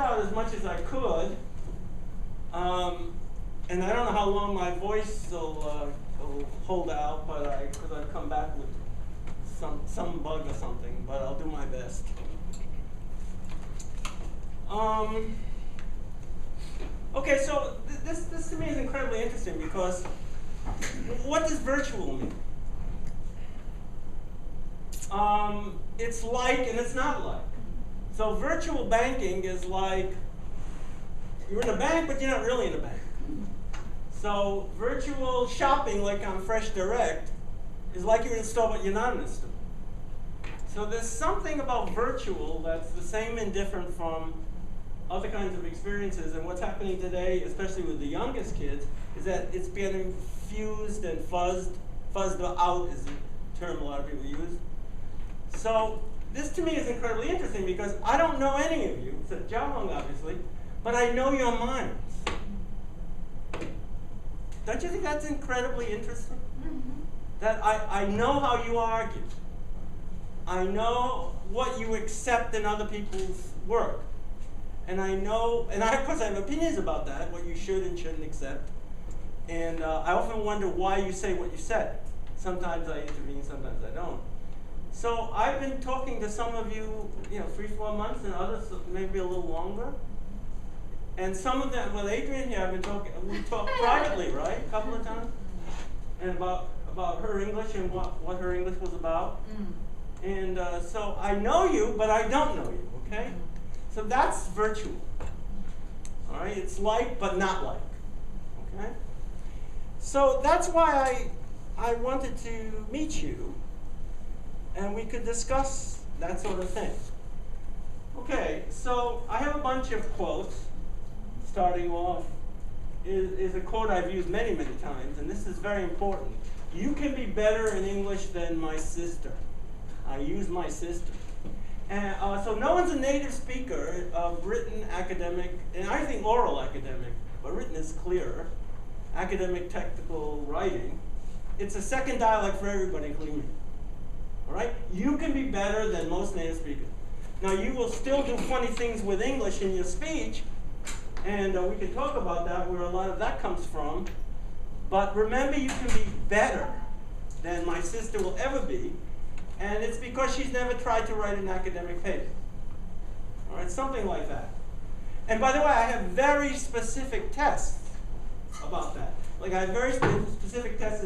out as much as I could. And I don't know how long my voice will hold out, but because I've come back with some bug or something, but I'll do my best. Okay, so this to me is incredibly interesting because what does virtual mean? It's like and it's not like. So virtual banking is like you're in a bank, but you're not really in a bank. So virtual shopping, like on Fresh Direct, is like you're in a store, but you're not in a store. So there's something about virtual that's the same and different from other kinds of experiences. And what's happening today, especially with the youngest kids, is that it's getting fused and fuzzed. Fuzzed out is the term a lot of people use. So this to me is incredibly interesting because I don't know any of you, except Jiahong obviously, but I know your minds. Don't you think that's incredibly interesting? That I know how you argue. I know what you accept in other people's work. And I know, and of course I have opinions about that, what you should and shouldn't accept. And I often wonder why you say what you said. Sometimes I intervene, sometimes I don't. So I've been talking to some of you, 3-4 months, and others maybe a little longer. And some of them, with Adrian here, I've been talking. We talked privately, right, a couple of times, and about her English and what her English was about. And so I know you, but I don't know you. Okay, so that's virtual. All right, it's like but not like. Okay, so that's why I wanted to meet you. And we could discuss that sort of thing. Okay, so I have a bunch of quotes. Starting off is a quote I've used many, many times, and this is very important. You can be better in English than my sister. I use my sister. And so no one's a native speaker of written academic, and I think oral academic, but written is clearer, academic technical writing. It's a second dialect for everybody, including me. All right? You can be better than most native speakers. Now, you will still do funny things with English in your speech, and we can talk about that, where a lot of that comes from. But remember, you can be better than my sister will ever be, and it's because she's never tried to write an academic paper. All right? Something like that. And by the way, I have very specific tests about that. Like, I have very specific tests.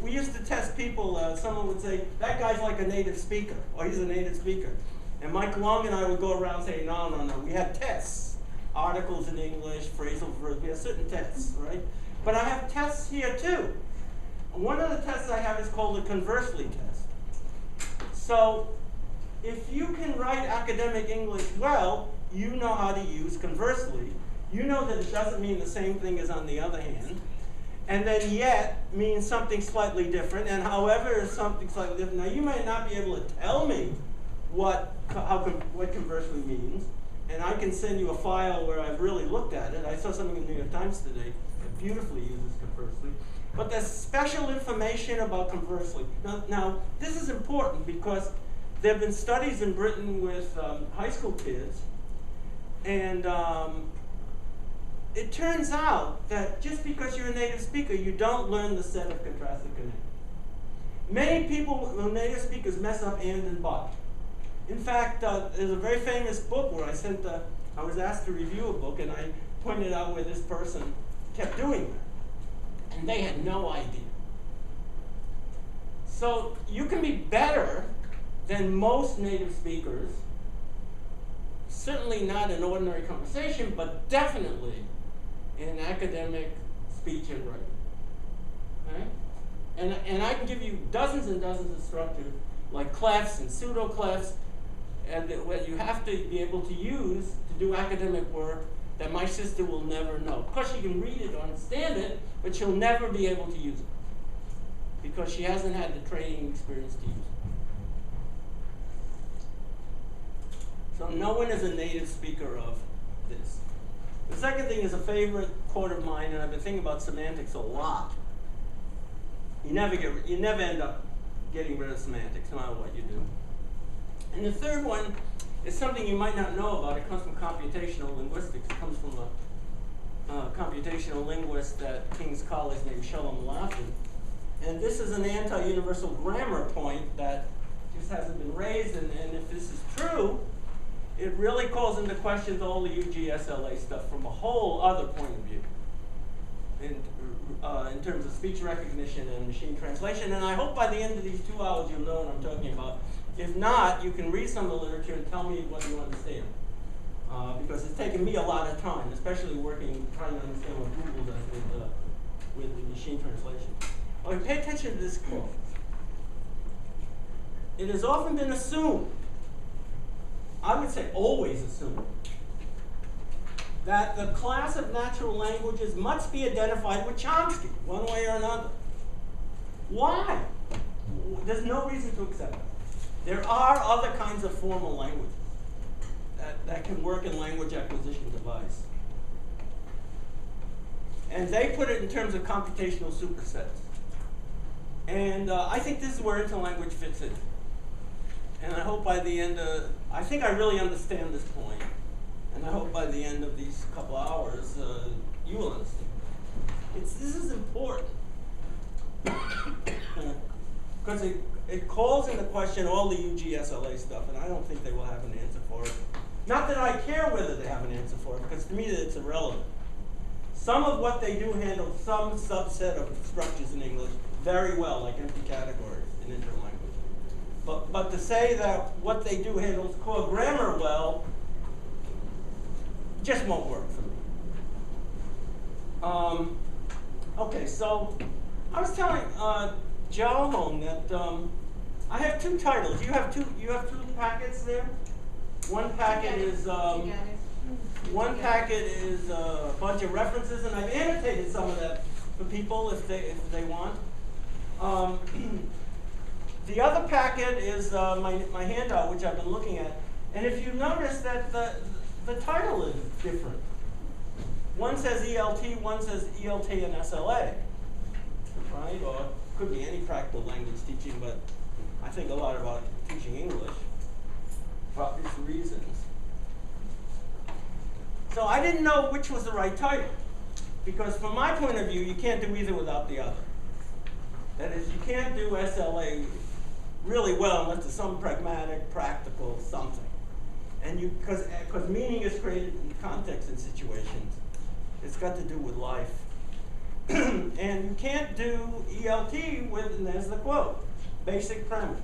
We used to test people. Someone would say, that guy's like a native speaker, or he's a native speaker. And Mike Long and I would go around saying, no, no, no. We had tests. Articles in English, phrasal verbs. We have certain tests, right? But I have tests here, too. One of the tests I have is called the conversely test. So if you can write academic English well, you know how to use conversely. You know that it doesn't mean the same thing as on the other hand. And then yet means something slightly different, and however is something slightly different. Now you may not be able to tell me what conversely means, and I can send you a file where I've really looked at it. I saw something in the New York Times today that beautifully uses conversely. But there's special information about conversely. Now this is important because there have been studies in Britain with high school kids, and it turns out that just because you're a native speaker, you don't learn the set of contrastive connections. Many people, native speakers, mess up and but. In fact, there's a very famous book where I was asked to review a book, and I pointed out where this person kept doing that. And they had no idea. So you can be better than most native speakers, certainly not in ordinary conversation, but definitely in academic speech and writing. Okay? And I can give you dozens and dozens of structures, like clefs and pseudo-clefs, and what you have to be able to use to do academic work that my sister will never know. Of course, she can read it or understand it, but she'll never be able to use it because she hasn't had the training experience to use it. So no one is a native speaker of this. The second thing is a favorite quote of mine, and I've been thinking about semantics a lot. You never end up getting rid of semantics, no matter what you do. And the third one It's something you might not know about. It comes from computational linguistics. It comes from a computational linguist at King's College named Shalom Laffin. And this is an anti-universal grammar point that just hasn't been raised. And if this is true, it really calls into question all the UGSLA stuff from a whole other point of view in terms of speech recognition and machine translation. And I hope by the end of these 2 hours you'll know what I'm talking about. If not, you can read some of the literature and tell me what you understand. Because it's taken me a lot of time, especially trying to understand what Google does with the machine translation. Okay, pay attention to this quote. It has often been assumed, I would say always assumed, that the class of natural languages must be identified with Chomsky, one way or another. Why? There's no reason to accept it. There are other kinds of formal languages that can work in language acquisition device. And they put it in terms of computational supersets. And I think this is where Interlanguage fits in. And I hope by the end I think I really understand this point. And I hope by the end of these couple hours, you will understand. This is important. Because it calls into question all the UGSLA stuff, and I don't think they will have an answer for it. Not that I care whether they have an answer for it, because to me it's irrelevant. Some of what they do handle some subset of structures in English very well, like empty categories in Interlanguage. But to say that what they do handles core grammar well just won't work for me. Okay, so I was telling Joe that I have 2 titles. You have two packets there. One packet is a bunch of references, and I've annotated some of that for people if they want. The other packet is my handout, which I've been looking at. And if you notice that the title is different. One says ELT, one says ELT and SLA, right? Or it could be any practical language teaching, but I think a lot about teaching English for obvious reasons. So I didn't know which was the right title, because from my point of view, you can't do either without the other. That is, you can't do SLA really well unless there's some pragmatic, practical something. And because meaning is created in context and situations. It's got to do with life. And you can't do ELT with, and there's the quote, basic premise.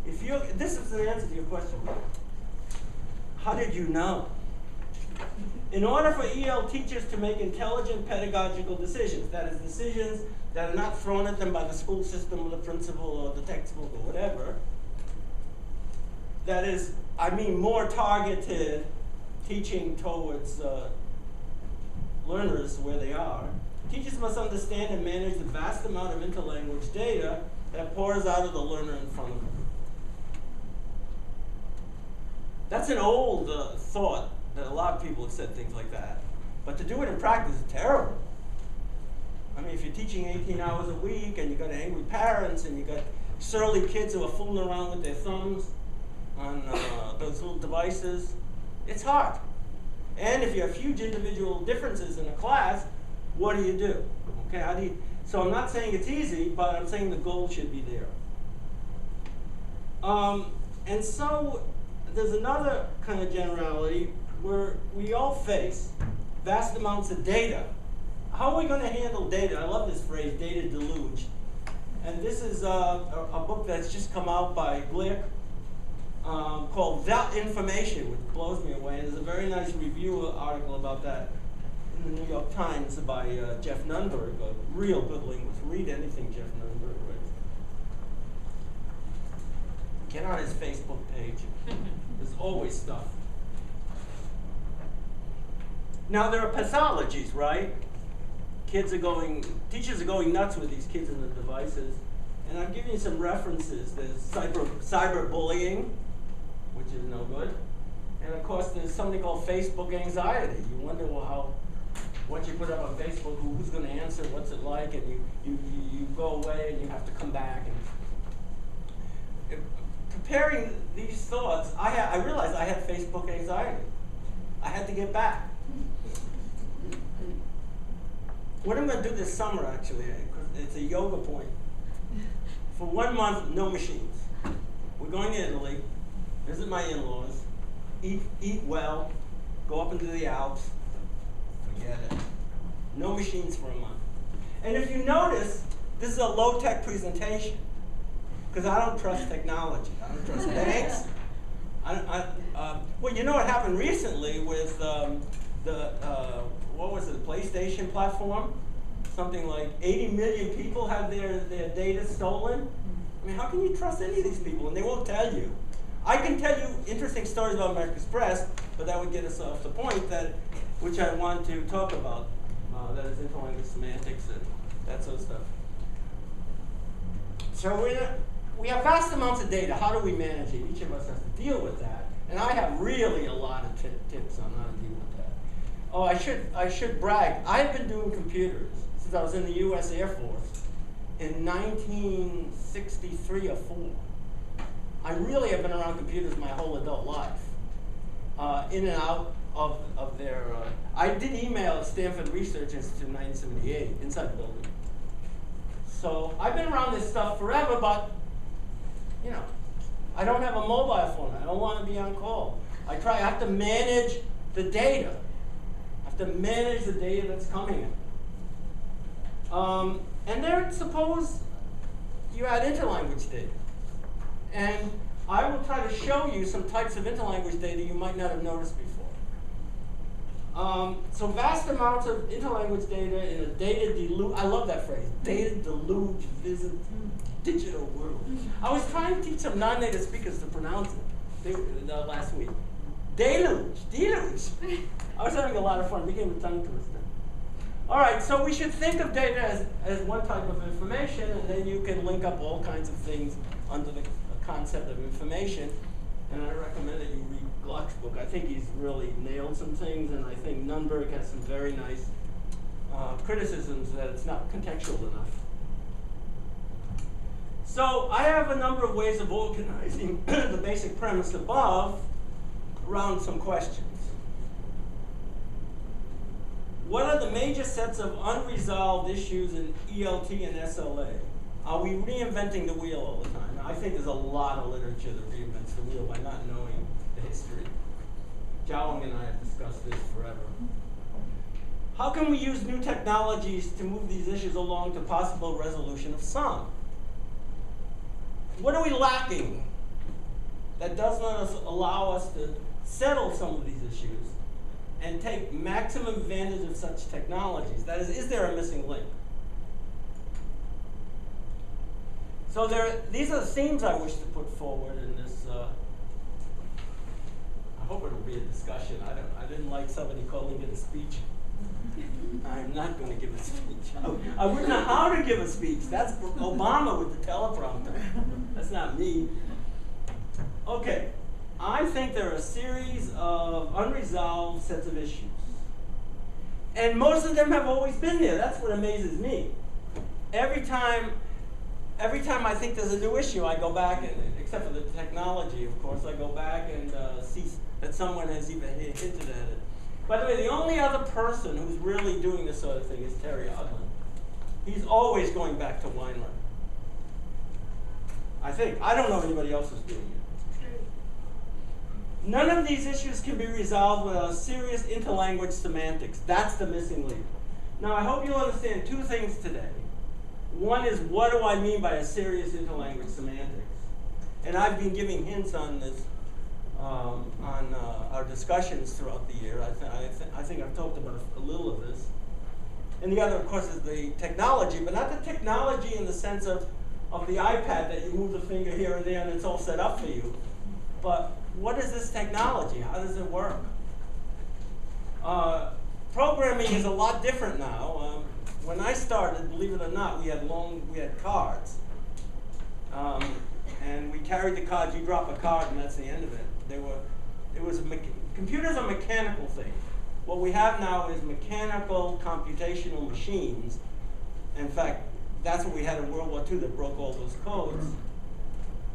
This is the answer to your question. How did you know? In order for EL teachers to make intelligent pedagogical decisions, that is, decisions that are not thrown at them by the school system or the principal or the textbook or whatever, that is, I mean more targeted teaching towards learners where they are, teachers must understand and manage the vast amount of interlanguage data that pours out of the learner in front of them. That's an old thought that a lot of people have said things like that. But to do it in practice is terrible. I mean, if you're teaching 18 hours a week and you've got angry parents and you've got surly kids who are fooling around with their thumbs on those little devices, it's hard. And if you have huge individual differences in a class, what do you do? Okay, so I'm not saying it's easy, but I'm saying the goal should be there. And so there's another kind of generality where we all face vast amounts of data. How are we going to handle data? I love this phrase, data deluge. And this is a book that's just come out by Glick called That Information, which blows me away. And there's a very nice review article about that in the New York Times by Jeff Nunberg, a real good linguist. Read anything Jeff Nunberg writes. Get on his Facebook page. There's always stuff. Now there are pathologies, right? Teachers are going nuts with these kids and the devices. And I'm giving you some references. There's cyberbullying, which is no good. And of course there's something called Facebook anxiety. You wonder, well, what you put up on Facebook, who's going to answer, what's it like, and you go away and you have to come back. And preparing these thoughts, I realized I had Facebook anxiety. I had to get back. What I'm going to do this summer, actually, it's a yoga point. For 1 month, no machines. We're going to Italy, visit my in-laws, eat well, go up into the Alps. Forget it. No machines for a month. And if you notice, this is a low-tech presentation, because I don't trust technology. I don't trust banks. Well, you know what happened recently with what was it, the PlayStation platform? Something like 80 million people had their data stolen. I mean, how can you trust any of these people? And they won't tell you. I can tell you interesting stories about American Express, but that would get us off the point which I want to talk about. That is interlanguage semantics and that sort of stuff. So we have vast amounts of data. How do we manage it? Each of us has to deal with that. And I have really a lot of tips on how to deal with that. Oh, I should brag. I've been doing computers since I was in the U.S. Air Force in 1963 or 4. I really have been around computers my whole adult life, in and out of their. I did email at Stanford Research Institute in 1978, inside the building. So I've been around this stuff forever, but you know, I don't have a mobile phone. I don't want to be on call. I have to manage the data. I have to manage the data that's coming in. And there, suppose you add interlanguage data. And I will try to show you some types of interlanguage data you might not have noticed before. So vast amounts of interlanguage data in a data deluge, I love that phrase, data deluge visit digital world. I was trying to teach some non-native speakers to pronounce it last week. Deluge. I was having a lot of fun, it became a tongue twister. All right, so we should think of data as one type of information, and then you can link up all kinds of things under the concept of information. And I recommend that you read Gluck's book. I think he's really nailed some things, and I think Nunberg has some very nice criticisms that it's not contextual enough. So I have a number of ways of organizing the basic premise above around some questions. What are the major sets of unresolved issues in ELT and SLA? Are we reinventing the wheel all the time? I think there's a lot of literature that reinvents the wheel by not knowing the history. Jiawing and I have discussed this forever. How can we use new technologies to move these issues along to possible resolution of some? What are we lacking that does not allow us to settle some of these issues and take maximum advantage of such technologies? That is there a missing link? So these are the themes I wish to put forward in this. I hope it'll be a discussion. I didn't like somebody calling it a speech. I'm not going to give a speech. I wouldn't know how to give a speech. That's Obama with the teleprompter. That's not me. Okay, I think there are a series of unresolved sets of issues. And most of them have always been there. That's what amazes me. Every time I think there's a new issue, I go back, and except for the technology, of course, I go back and see that someone has even hinted at it. By the way, the only other person who's really doing this sort of thing is Terry Odland. He's always going back to Weinreich. I think. I don't know anybody else who's doing it. None of these issues can be resolved without serious interlanguage semantics. That's the missing link. Now, I hope you'll understand two things today. One is, what do I mean by a serious interlanguage semantics? And I've been giving hints on this on our discussions throughout the year. I think I've talked about a little of this. And the other, of course, is the technology, but not the technology in the sense of the iPad that you move the finger here and there and it's all set up for you. But what is this technology? How does it work? Programming is a lot different now. When I started, believe it or not, we had cards. And we carried the cards. You drop a card and that's the end of it. Computers are mechanical things. What we have now is mechanical computational machines. In fact, that's what we had in World War II that broke all those codes.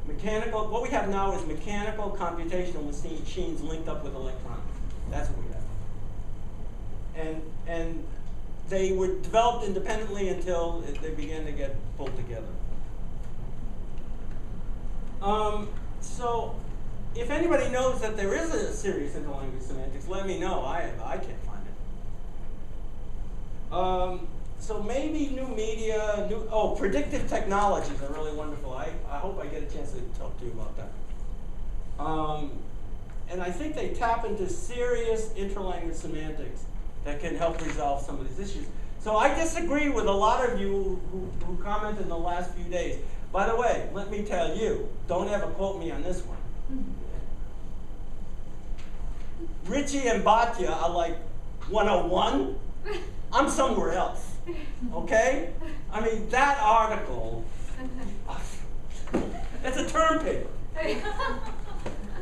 Mechanical, what we have now is mechanical computational machines linked up with electronics. That's what we have. And they were developed independently until they began to get pulled together. So if anybody knows that there is a series interlanguage semantics, let me know. I can't find it. So maybe new media, predictive technologies are really wonderful. I hope I get a chance to talk to you about that. And I think they tap into serious interlanguage semantics that can help resolve some of these issues. So I disagree with a lot of you who commented in the last few days. By the way, let me tell you, don't ever quote me on this one. Richie and Batya are like 101. I'm somewhere else. Okay? I mean, that article, it's a term paper.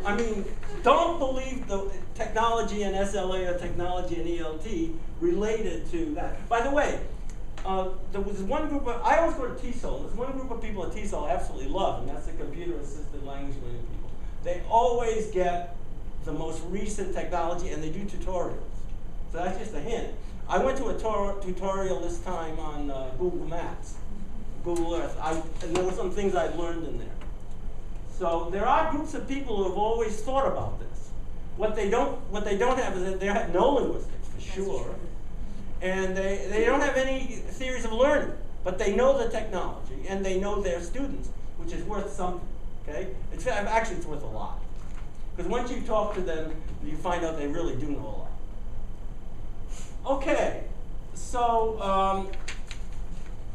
I mean, don't believe the technology and SLA or technology and ELT related to that. By the way, there was one group of, I always go to TESOL, there's one group of people at TESOL I absolutely love, and that's the computer-assisted language learning people. They always get the most recent technology, and they do tutorials. So that's just a hint. I went to a tutorial this time on Google Maps, Google Earth, and there were some things I learned in there. So there are groups of people who have always thought about this. What they don't have is that they have no linguistics, for sure. And they don't have any theories of learning, but they know the technology, and they know their students, which is worth something, okay? Actually, it's worth a lot. Because once you talk to them, you find out they really do know a lot. Okay, so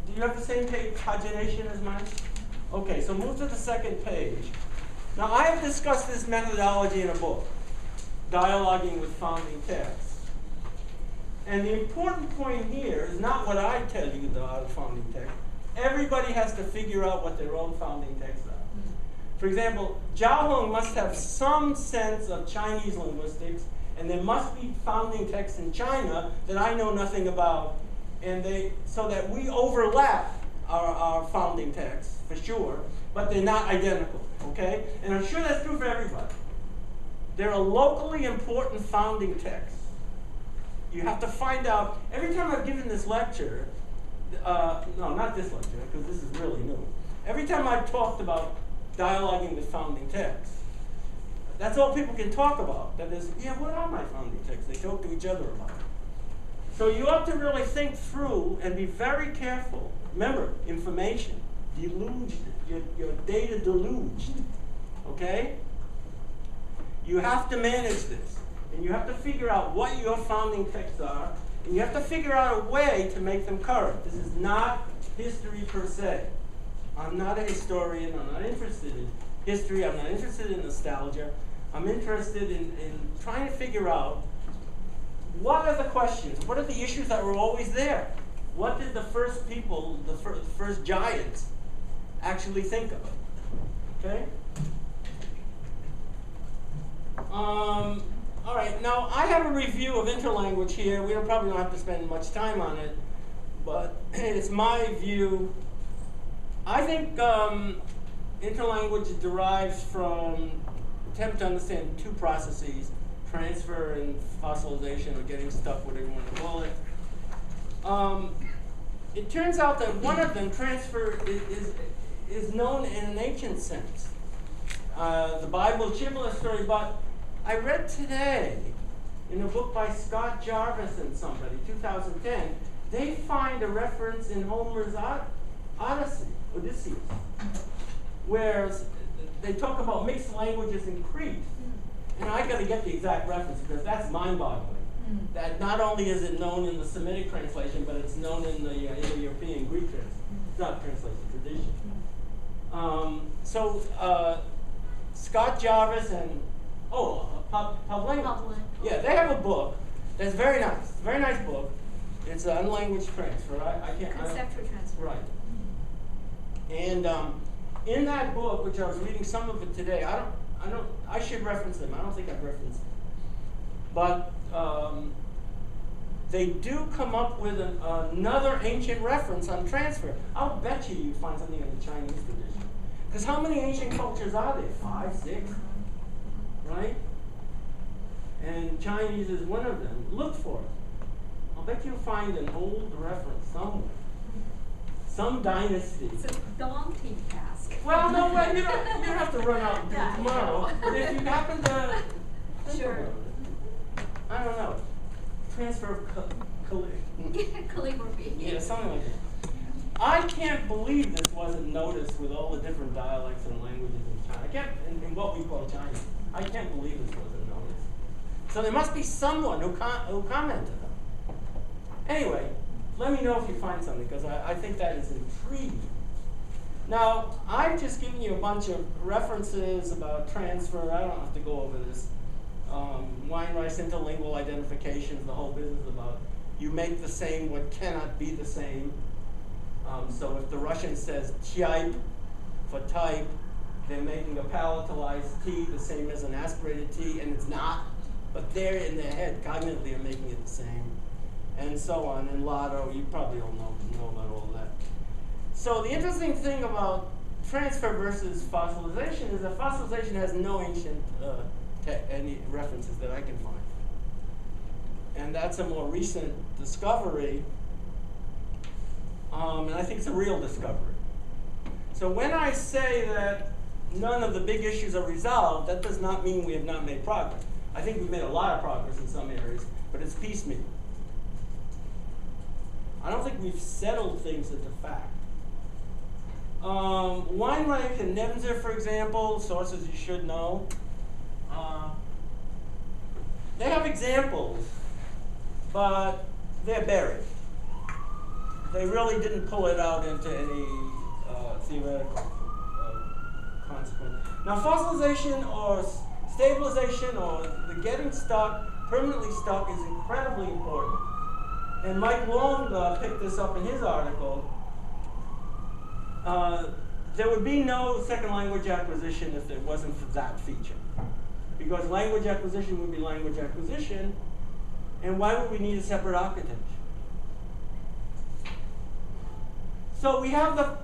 do you have the same pagination as mine? Okay, so move to the second page. Now, I have discussed this methodology in a book, Dialoguing with Founding Texts. And the important point here is not what I tell you about founding text. Everybody has to figure out what their own founding texts are. For example, Zhao Hong must have some sense of Chinese linguistics, and there must be founding texts in China that I know nothing about, and so that we overlap our founding texts, for sure, but they're not identical, okay? And I'm sure that's true for everybody. There are locally important founding texts. You have to find out, every time I've given this lecture, no, not this lecture, because this is really new. Every time I've talked about dialoguing with founding texts, that's all people can talk about. That is, yeah, what are my founding texts? They talk to each other about it. So you have to really think through and be very careful. Remember, information, deluged, your data deluged, okay? You have to manage this, and you have to figure out what your founding texts are, and you have to figure out a way to make them current. This is not history per se. I'm not a historian, I'm not interested in history, I'm not interested in nostalgia. I'm interested in trying to figure out what are the questions, what are the issues that were always there? What did the first people, the first giants, actually think of? Okay? All right, now I have a review of Interlanguage here. We probably don't have to spend much time on it, but it's my view. I think Interlanguage derives from attempt to understand two processes, transfer and fossilization, or getting stuck, whatever you want to call it. It turns out that one of them, transfer, is known in an ancient sense. The Bible Shibboleth story, but I read today in a book by Scott Jarvis and somebody, 2010, they find a reference in Homer's Odyssey, where they talk about mixed languages in Crete. And I got to get the exact reference because that's mind-boggling. That not only is it known in the Semitic translation, but it's known in the Indo-European Greek translation, tradition. Scott Jarvis and Pavlenko. Yeah, they have a book that's very nice book. It's an unlanguage transfer. Conceptual transfer. Right. And in that book, which I was reading some of it today, I should reference them. I don't think I've referenced them. But they do come up with another ancient reference on transfer. I'll bet you'd find something in the Chinese tradition. Because how many ancient cultures are there? 5, 6, right? And Chinese is one of them. Look for it. I'll bet you'll find an old reference somewhere. Some dynasty. It's a daunting task. Well, no, well, you don't have to run out and do it tomorrow. But if you happen to think Sure. about it, I don't know. Transfer of Calligraphy. yeah, something like that. I can't believe this wasn't noticed with all the different dialects and languages in China. I can't, in what we call Chinese. I can't believe this wasn't noticed. So there must be someone who commented on it. Anyway, let me know if you find something, because I think that is intriguing. Now, I've just given you a bunch of references about transfer. I don't have to go over this. Weinreich interlingual identifications, the whole business about you make the same what cannot be the same. So if the Russian says type for type, they're making a palatalized T the same as an aspirated T, and it's not. But they're in their head, cognitively are making it the same. And so on. And Lotto, you probably all know about all that. So the interesting thing about transfer versus fossilization is that fossilization has no ancient any references that I can find. And that's a more recent discovery. And I think it's a real discovery. So when I say that none of the big issues are resolved, that does not mean we have not made progress. I think we've made a lot of progress in some areas, but it's piecemeal. I don't think we've settled things into fact. Weinreich and Nemser, for example, sources you should know, they have examples, but they're buried. They really didn't pull it out into any theoretical consequence. Now, fossilization or stabilization or the getting stuck, permanently stuck, is incredibly important. And Mike Long picked this up in his article. There would be no second language acquisition if it wasn't for that feature. Because language acquisition would be language acquisition, and why would we need a separate architecture? So we have the,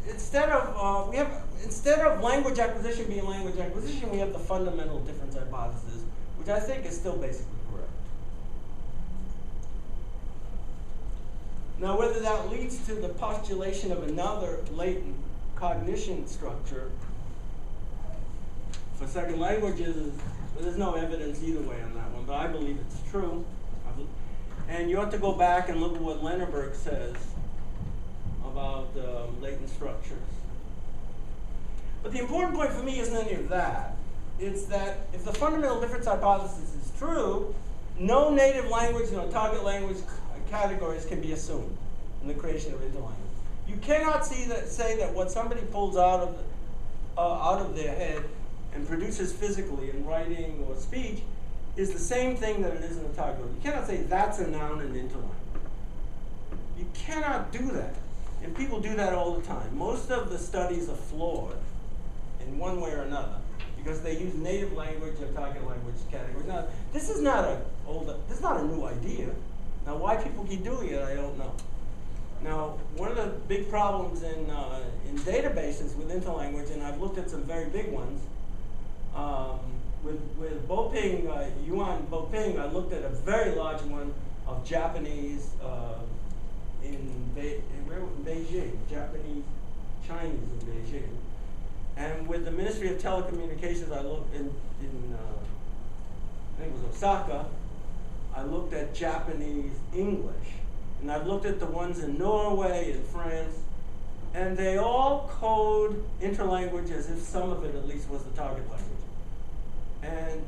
instead of language acquisition being language acquisition, we have the fundamental difference hypothesis, which I think is still basically correct. Now, whether that leads to the postulation of another latent cognition structure for second languages, there's no evidence either way on that one, but I believe it's true. And you ought to go back and look at what Lennerberg says about latent structures. But the important point for me isn't any of that. It's that if the fundamental difference hypothesis is true, no native language nor target language categories can be assumed in the creation of interlanguage. You cannot say that what somebody pulls out of their head and produces physically in writing or speech is the same thing that it is in a target. You cannot say that's a noun in interlanguage. You cannot do that. And people do that all the time. Most of the studies are flawed in one way or another because they use native language or target language categories. Now, this is not a new idea. Now, why people keep doing it, I don't know. Now, one of the big problems in databases with interlanguage, and I've looked at some very big ones, with Boping, Yuan Boping, I looked at a very large one of Japanese in Beijing, Japanese, Chinese in Beijing. And with the Ministry of Telecommunications, I looked in I think it was Osaka, I looked at Japanese English. And I've looked at the ones in Norway and France, and they all code interlanguage as if some of it at least was the target language. And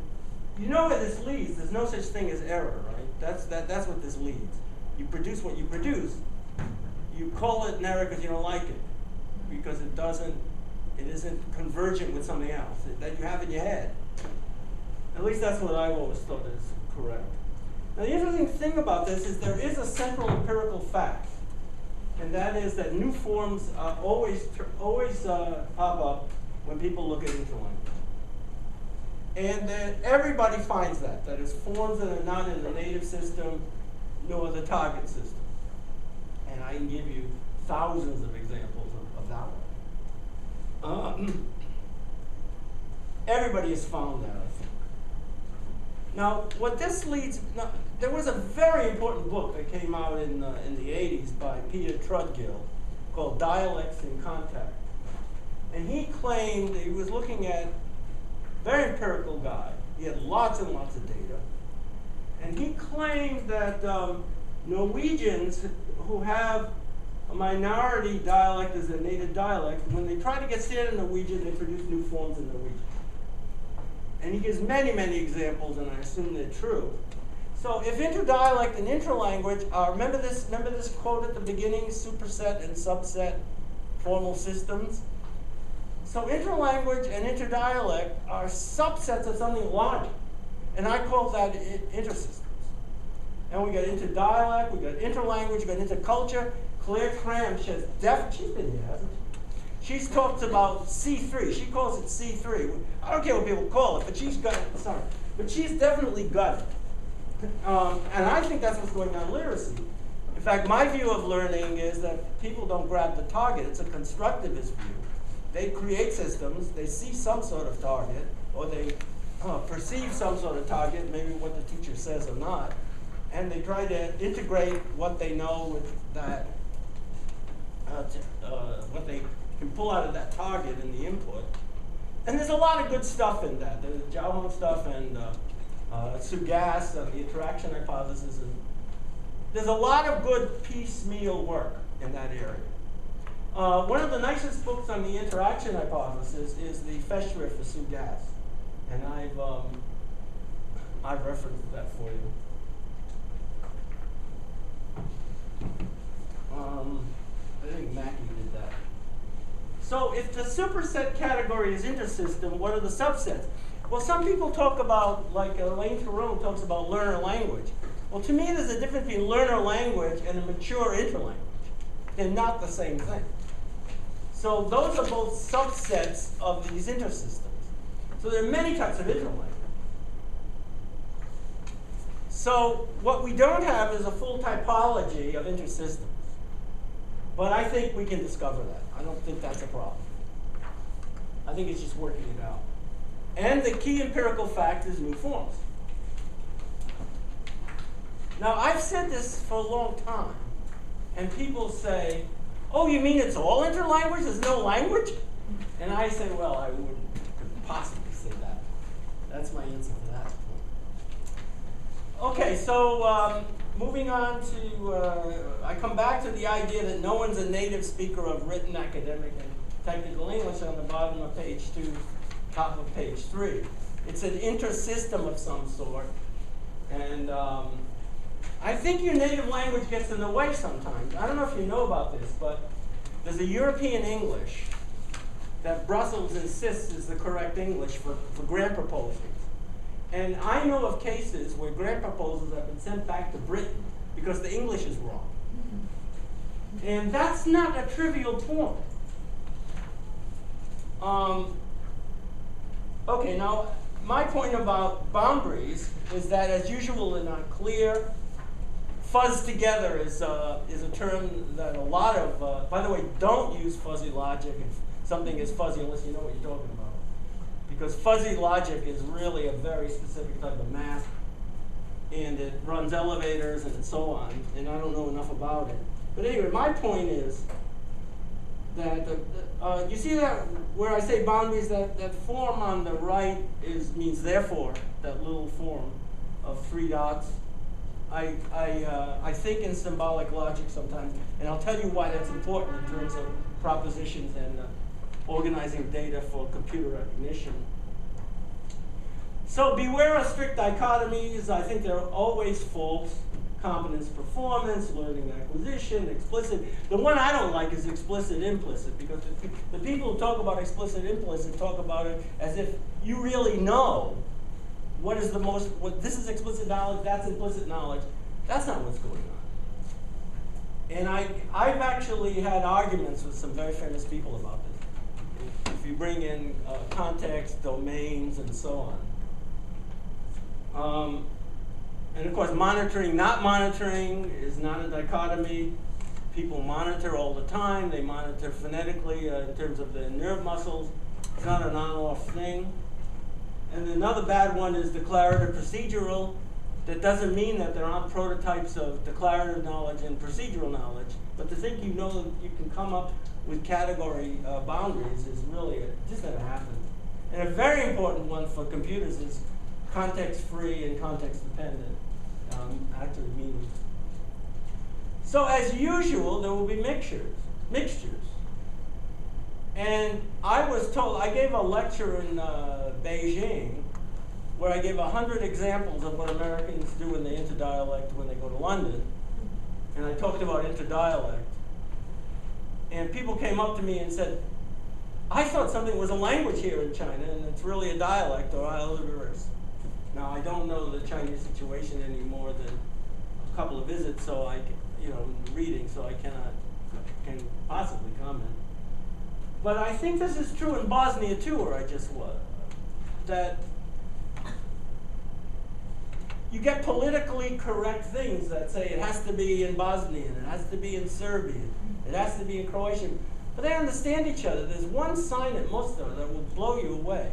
you know where this leads. There's no such thing as error, right? That's what this leads. You produce what you produce. You call it an error because you don't like it, because it isn't convergent with something else that you have in your head. At least that's what I've always thought is correct. Now, the interesting thing about this is there is a central empirical fact, and that is that new forms always pop up when people look at interlanguage. And that everybody finds that is forms that are not in the native system nor the target system. And I can give you thousands of examples of that Everybody has found that, I think. Now, what this leads, now, there was a very important book that came out in the 80s by Peter Trudgill called Dialects in Contact. And he claimed, he was looking at, very empirical guy, he had lots and lots of data, and he claimed that Norwegians who have a minority dialect as their native dialect, when they try to get standard Norwegian, they produce new forms in Norwegian. And he gives many, many examples, and I assume they're true. So if interdialect and interlanguage are, remember this quote at the beginning, superset and subset formal systems? So interlanguage and interdialect are subsets of something larger. And I call that intersystems. And we got interdialect, we got interlanguage, we got interculture. Claire Cram, she's been here, hasn't she? She talks about C3. She calls it C3. I don't care what people call it, but she's got it. Sorry. But she's definitely got it. And I think that's what's going on in literacy. In fact, my view of learning is that people don't grab the target. It's a constructivist view. They create systems, they see some sort of target, or they perceive some sort of target, maybe what the teacher says or not, and they try to integrate what they know with that, what they can pull out of that target in the input. And there's a lot of good stuff in that. There's Jalmo stuff and Sugas, the interaction hypothesis. And there's a lot of good piecemeal work in that area. One of the nicest books on the interaction hypothesis is the Feshrift for Sugas. And I've referenced that for you. I think Mackey did that. So if the superset category is intersystem, what are the subsets? Well, some people talk about, like Elaine Theroux talks about learner language. Well, to me, there's a difference between learner language and a mature interlanguage. They're not the same thing. So those are both subsets of these intersystems. So there are many types of interlanguage. So what we don't have is a full typology of intersystems. But I think we can discover that. I don't think that's a problem. I think it's just working it out. And the key empirical fact is new forms. Now, I've said this for a long time, and people say, oh, you mean it's all interlanguage? There's no language? And I say, well, I couldn't possibly say that. That's my answer to that point. Okay, so moving on to, I come back to the idea that no one's a native speaker of written, academic, and technical English on the bottom of page 2, top of page 3. It's an intersystem of some sort. And I think your native language gets in the way sometimes. I don't know if you know about this, but there's a European English that Brussels insists is the correct English for grant proposals. And I know of cases where grant proposals have been sent back to Britain because the English is wrong. And that's not a trivial point. Okay, now my point about boundaries is that, as usual, they're not clear. Fuzz together is a term that a lot of, by the way, don't use fuzzy logic if something is fuzzy unless you know what you're talking about. Because fuzzy logic is really a very specific type of math, and it runs elevators and so on, and I don't know enough about it. But anyway, my point is that, you see that where I say boundaries, that form on the right means therefore, that little form of 3 dots. I think in symbolic logic sometimes, and I'll tell you why that's important in terms of propositions and organizing data for computer recognition. So beware of strict dichotomies. I think they're always false. Competence performance, learning acquisition, explicit. The one I don't like is explicit implicit, because the people who talk about explicit implicit talk about it as if you really know what is the most, this is explicit knowledge, that's implicit knowledge. That's not what's going on. And I've actually had arguments with some very famous people about this. If you bring in context, domains, and so on. And of course, monitoring, not monitoring is not a dichotomy. people monitor all the time. They monitor phonetically in terms of the nerve muscles. It's not an on-off thing. And another bad one is declarative procedural. That doesn't mean that there aren't prototypes of declarative knowledge and procedural knowledge, but to think you know you can come up with category boundaries is really just never happened. And a very important one for computers is context-free and context-dependent active meaning. So as usual, there will be mixtures. And I was told, I gave a lecture in Beijing where I gave 100 examples of what Americans do when they interdialect when they go to London. And I talked about interdialect. And people came up to me and said, I thought something was a language here in China, and it's really a dialect or reverse. Now, I don't know the Chinese situation any more than a couple of visits, so reading, so I can possibly comment. But I think this is true in Bosnia too, where I just was, that you get politically correct things that say it has to be in Bosnian, it has to be in Serbian, it has to be in Croatian, but they understand each other. There's one sign at Mostar that will blow you away.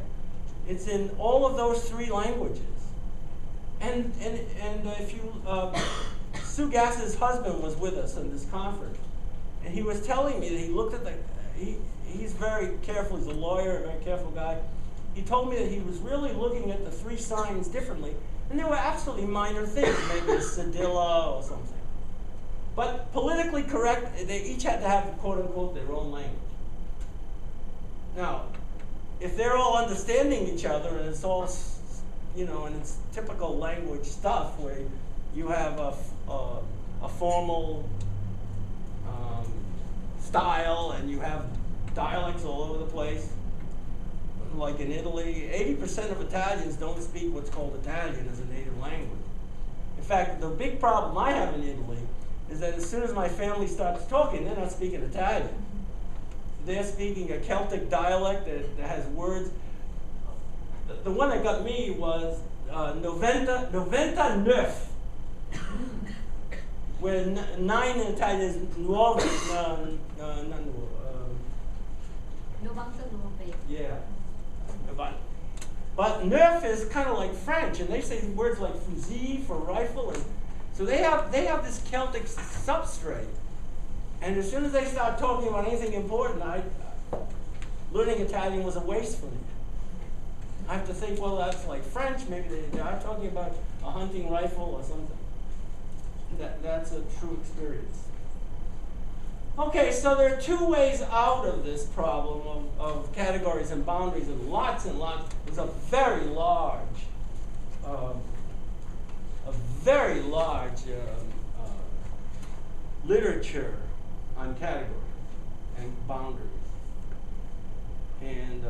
It's in all of those three languages. And if you, Sue Gass's husband was with us in this conference, and he was telling me that he looked at he's very careful, he's a lawyer, a very careful guy. He told me that he was really looking at the three signs differently, and they were absolutely minor things, maybe a cedilla or something. But politically correct, they each had to have, quote unquote, their own language. Now, if they're all understanding each other and it's all, and it's typical language stuff where you have a formal style and you have dialects all over the place, like in Italy, 80% of Italians don't speak what's called Italian as a native language. In fact, the big problem I have in Italy is that as soon as my family starts talking, they're not speaking Italian. They're speaking a Celtic dialect that has words. The one that got me was 99, where 9 in Italian is nuovo. Yeah. But neuf is kind of like French, and they say words like fusil for rifle, and so they have this Celtic substrate. And as soon as they start talking about anything important, learning Italian was a waste for me. I have to think, well, that's like French. Maybe they are talking about a hunting rifle or something. That's a true experience. Okay, so there are two ways out of this problem of categories and boundaries, and lots. There's a very large literature on categories and boundaries. And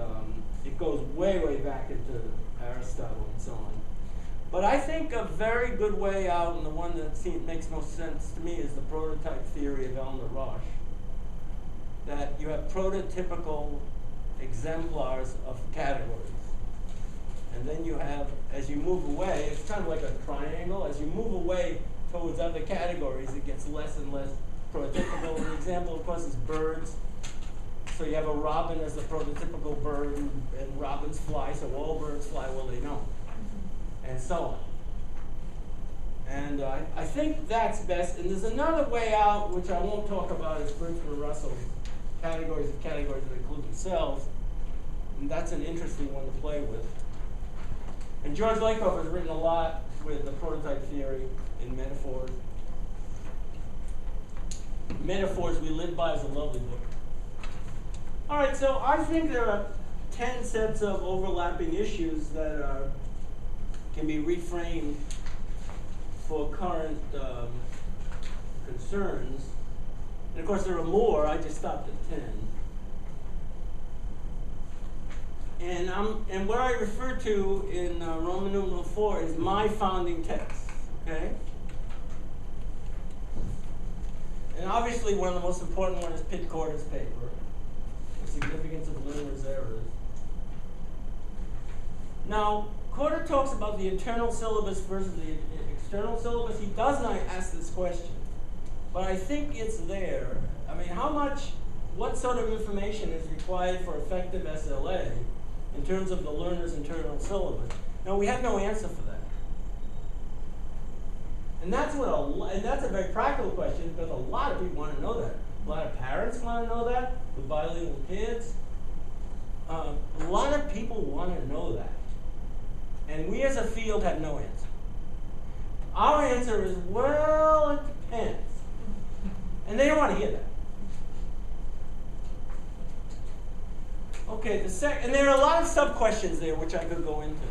it goes way, way back into Aristotle and so on. But I think a very good way out, and the one that makes most sense to me, is the prototype theory of Eleanor Roche. That you have prototypical exemplars of categories. And then you have, as you move away, it's kind of like a triangle. As you move away towards other categories, it gets less and less prototypical. An example, of course, is birds. So you have a robin as the prototypical bird, and robins fly, so all birds fly well they know, and so on. And I think that's best. And there's another way out, which I won't talk about, is Bertrand Russell's categories of categories that include themselves. And that's an interesting one to play with. And George Lakoff has written a lot with the prototype theory in Metaphors. Metaphors We Live By is a lovely book. All right, so I think there are 10 sets of overlapping issues that can be reframed for current concerns. And of course, there are more. I just stopped at 10. And what I refer to in Roman numeral 4 is my founding text. Okay. And obviously, one of the most important ones is Pitt Corder's paper, The Significance of Linguist Errors. Now, Corder talks about the internal syllabus versus the external syllabus. He does not ask this question. but I think it's there. I mean, what sort of information is required for effective SLA in terms of the learner's internal syllabus? Now, we have no answer for that. And that's a very practical question, because a lot of people want to know that. A lot of parents want to know that with bilingual kids. A lot of people want to know that. And we as a field have no answer. Our answer is, well, it depends. And they don't want to hear that. Okay, and there are a lot of sub-questions there which I could go into.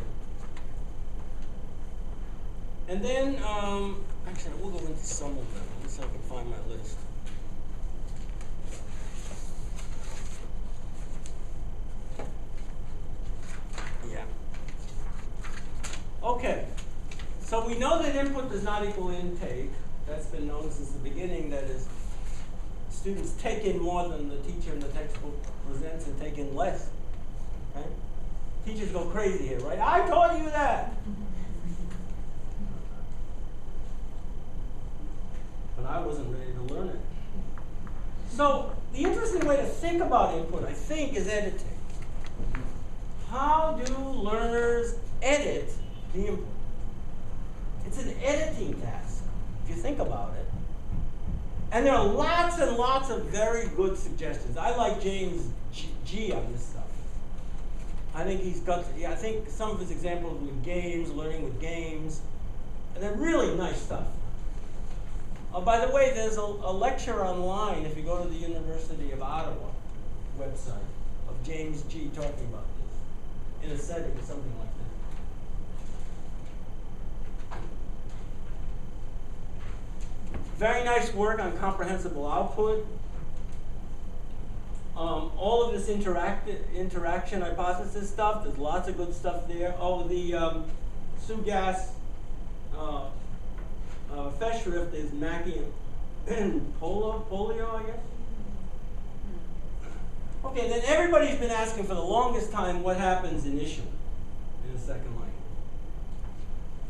And then, actually, we'll go into some of them. Let's see if I can find my list. Yeah. Okay. So we know that input does not equal intake. That's been known since the beginning. That is, students take in more than the teacher in the textbook presents and take in less. Right? Teachers go crazy here, right? I taught you that. But I wasn't ready to learn it. So the interesting way to think about input, I think, is editing. How do learners edit the input? It's an editing task, if you think about it. And there are lots and lots of very good suggestions. I like James G on this stuff. I think I think some of his examples with games, learning with games, and they're really nice stuff. By the way, there's a lecture online, if you go to the University of Ottawa website, of James G talking about this in a setting or something like that. Very nice work on comprehensible output. All of this interaction hypothesis stuff, there's lots of good stuff there. Oh, the Sugas Festschrift is Mackey and Polio, I guess. Okay, then everybody's been asking for the longest time what happens initially in the second language.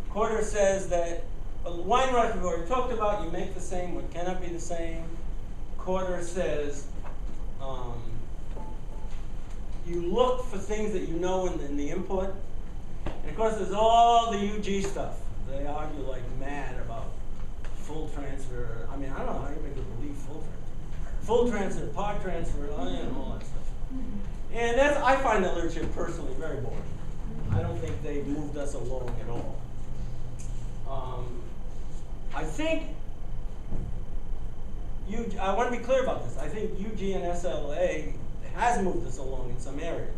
Corder says that Weinreich, we've already talked about, you make the same what cannot be the same. Corder says you look for things that you know in the input. And of course, there's all the UG stuff. They argue like mad about full transfer. I mean, I don't know how anybody could believe full transfer. Full transfer, part transfer, and all that stuff. And I find that literature personally very boring. I don't think they've moved us along at all. I think, I want to be clear about this. I think UG and SLA has moved us along in some areas.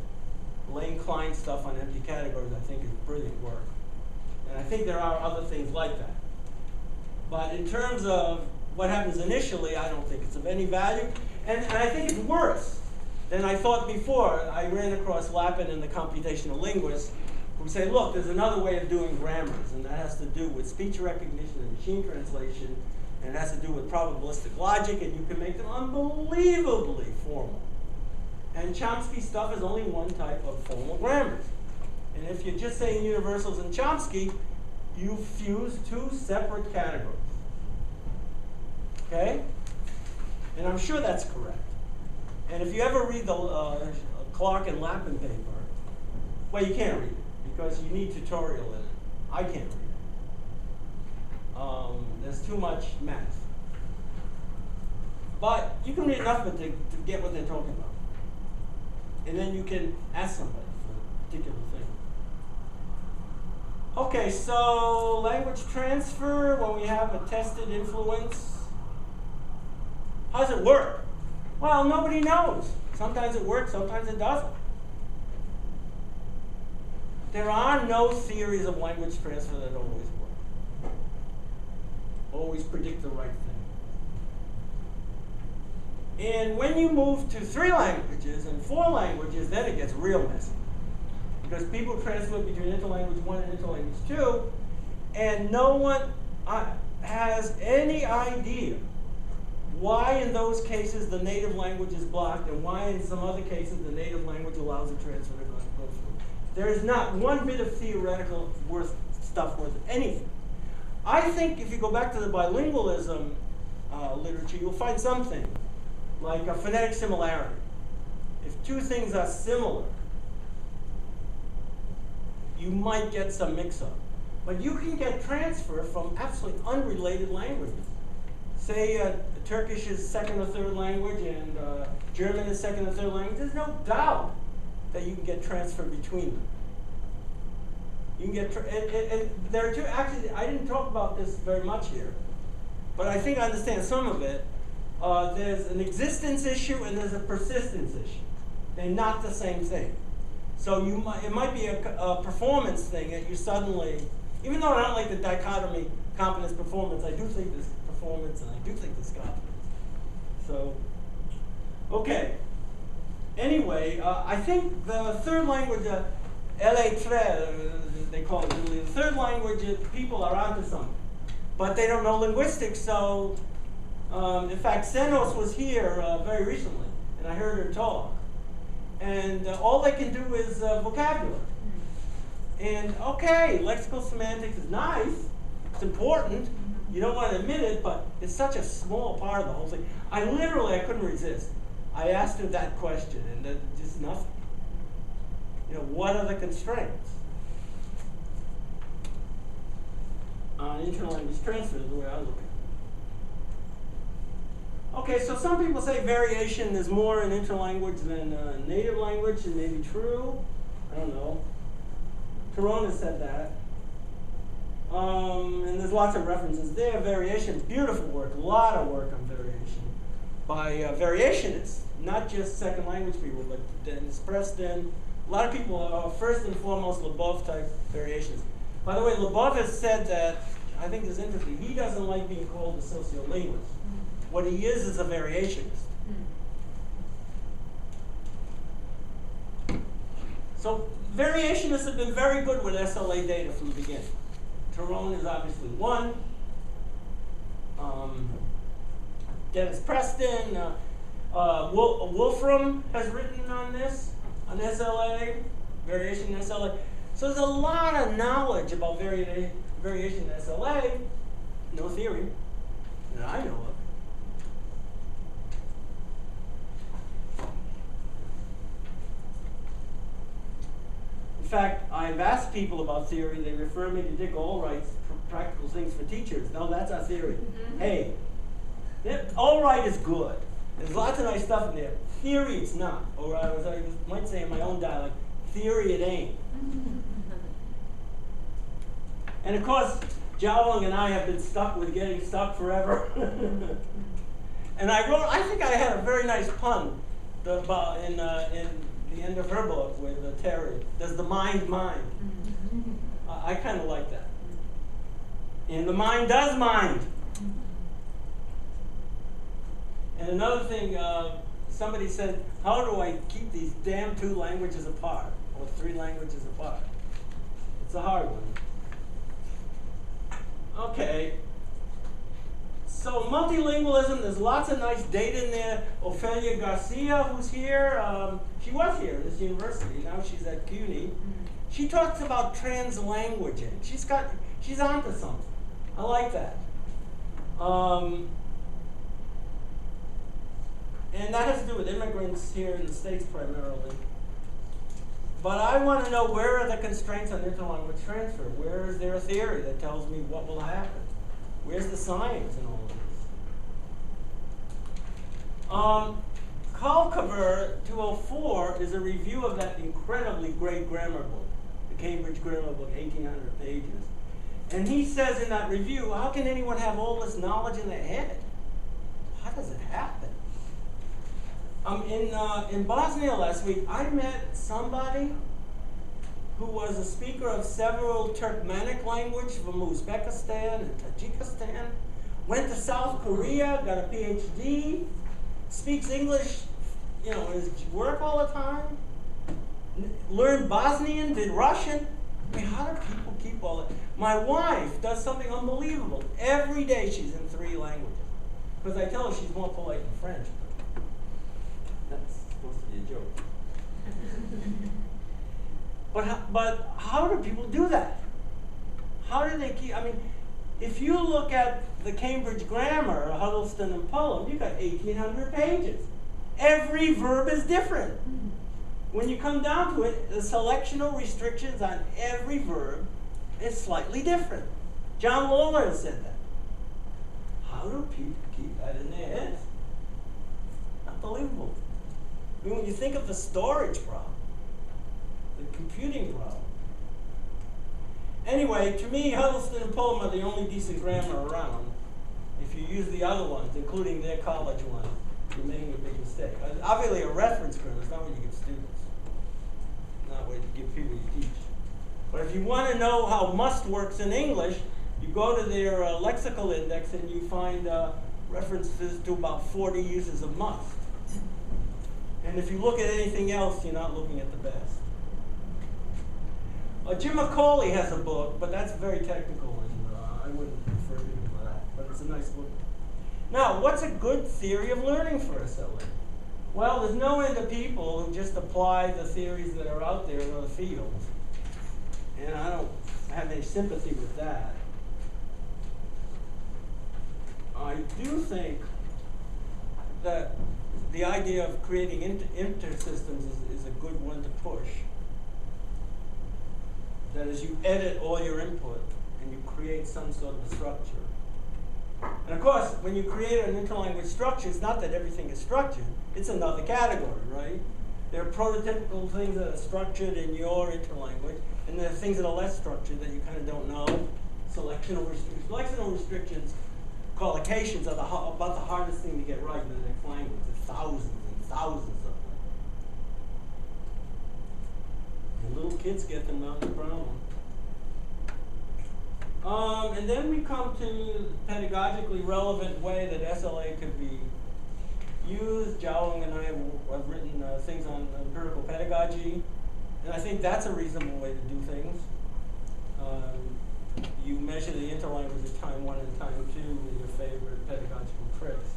Lane Klein stuff on empty categories, I think, is brilliant work. And I think there are other things like that. But in terms of what happens initially, I don't think it's of any value. And I think it's worse than I thought before. I ran across Lappin and the computational linguists who say, look, there's another way of doing grammars, and that has to do with speech recognition and machine translation, and it has to do with probabilistic logic, and you can make them unbelievably formal. And Chomsky stuff is only one type of formal grammars. And if you're just saying universals in Chomsky, you fuse two separate categories. Okay? And I'm sure that's correct. And if you ever read the Clark and Lappin paper, well, you can't read it because you need tutorial in it. I can't read it. There's too much math. But you can read enough of it to get what they're talking about. And then you can ask somebody for a particular thing. Okay, so language transfer, when we have a tested influence, how does it work? Well, nobody knows. Sometimes it works, sometimes it doesn't. There are no theories of language transfer that always work. Always predict the right thing. And when you move to 3 languages and 4 languages, then it gets real messy. Because people transfer between interlanguage 1 and interlanguage 2, and no one has any idea why in those cases the native language is blocked and why in some other cases the native language allows the transfer to go through. There is not one bit of theoretical stuff worth anything. I think if you go back to the bilingualism literature, you'll find something like a phonetic similarity. If two things are similar, you might get some mix-up. But you can get transfer from absolutely unrelated languages. Say Turkish is second or third language and German is second or third language. There's no doubt that you can get transfer between them. You can get, there are two, actually, I didn't talk about this very much here, but I think I understand some of it. There's an existence issue and there's a persistence issue. They're not the same thing. So it might be a performance thing that you suddenly, even though I don't like the dichotomy competence performance, I do think there's performance and I do think there's competence. So, okay. Anyway, I think the third language, they call it Italy, the third language, people are onto something. But they don't know linguistics, so in fact, Senos was here very recently, and I heard her talk. And all they can do is vocabulary. And okay, lexical semantics is nice, it's important, you don't want to admit it, but it's such a small part of the whole thing. I couldn't resist. I asked her that question, and just nothing. You know, what are the constraints? Interlanguage transfer is the way I look at it. Okay, so some people say variation is more in interlanguage than native language, and maybe true. I don't know. Corona said that. And there's lots of references there. Variation, beautiful work, a lot of work on variation by variationists, not just second language people, but Dennis Preston. A lot of people are first and foremost Lebov type variationists. By the way, Lebov has said that, I think this is interesting, he doesn't like being called a sociolinguist. What he is a variationist. So variationists have been very good with SLA data from the beginning. Tyrone is obviously one. Dennis Preston, Wolfram has written on this, on SLA, variation in SLA. So there's a lot of knowledge about variation in SLA, no theory that I know of. In fact, I've asked people about theory. They refer me to Dick Allwright's Practical Things for Teachers. No, that's our theory. Hey, Allwright is good. There's lots of nice stuff in there. Theory, it's not. Or I might say in my own dialect, theory, it ain't. And of course, Jiawang and I have been stuck with getting stuck forever. And I think I had a very nice pun about in the end of her book with Terry. Does the mind mind? I kind of like that. And the mind does mind. And another thing, somebody said, how do I keep these damn two languages apart, or three languages apart? It's a hard one. Okay. So multilingualism, there's lots of nice data in there. Ophelia Garcia, who's here, she was here at this university. Now she's at CUNY. She talks about translanguaging. She's onto something. I like that. And that has to do with immigrants here in the States primarily. But I want to know, where are the constraints on interlanguage transfer? Where is there a theory that tells me what will happen? Where's the science in all of this? Kalkaver 204 is a review of that incredibly great grammar book, the Cambridge Grammar Book, 1,800 pages. And he says in that review, how can anyone have all this knowledge in their head? How does it happen? In Bosnia last week, I met somebody who was a speaker of several Turkmenic languages from Uzbekistan and Tajikistan, went to South Korea, got a PhD, speaks English, you know, in his work all the time, learned Bosnian, did Russian. I mean, how do people keep all that? My wife does something unbelievable. Every day she's in 3 languages. Because I tell her she's more polite in French. That's supposed to be a joke. But how do people do that? How do they keep, I mean, If you look at the Cambridge Grammar, Huddleston and Pullum, you got 1,800 pages. Every verb is different. When you come down to it, the selectional restrictions on every verb is slightly different. John Lawler has said that. How do people keep that in their heads? Unbelievable. I mean, when you think of the storage problem, the computing problem. Anyway, to me, Huddleston and Pullum are the only decent grammar around. If you use the other ones, including their college one, you're making a big mistake. Obviously, a reference grammar is not what you give students. Not what you give people you teach. But if you want to know how must works in English, you go to their lexical index and you find references to about 40 uses of must. And if you look at anything else, you're not looking at the best. Jim Macaulay has a book, but that's very technical, and I wouldn't refer to him for that. But it's a nice book. Now, what's a good theory of learning for SLA? Well, there's no end of people who just apply the theories that are out there in other fields. And I don't have any sympathy with that. I do think that the idea of creating intersystems is a good one to push. That is, you edit all your input and you create some sort of a structure. And of course, when you create an interlanguage structure, it's not that everything is structured, it's another category, right? There are prototypical things that are structured in your interlanguage, and there are things that are less structured that you kind of don't know. Selectional restrictions. Selectional restrictions, collocations, are about the hardest thing to get right in the next language. There's thousands and thousands of them. And little kids get them, not the problem. And then we come to the pedagogically relevant way that SLA could be used. Jiaoweng and I have written things on empirical pedagogy, and I think that's a reasonable way to do things. You measure the interlanguage at time 1 and time 2 with your favorite pedagogical tricks.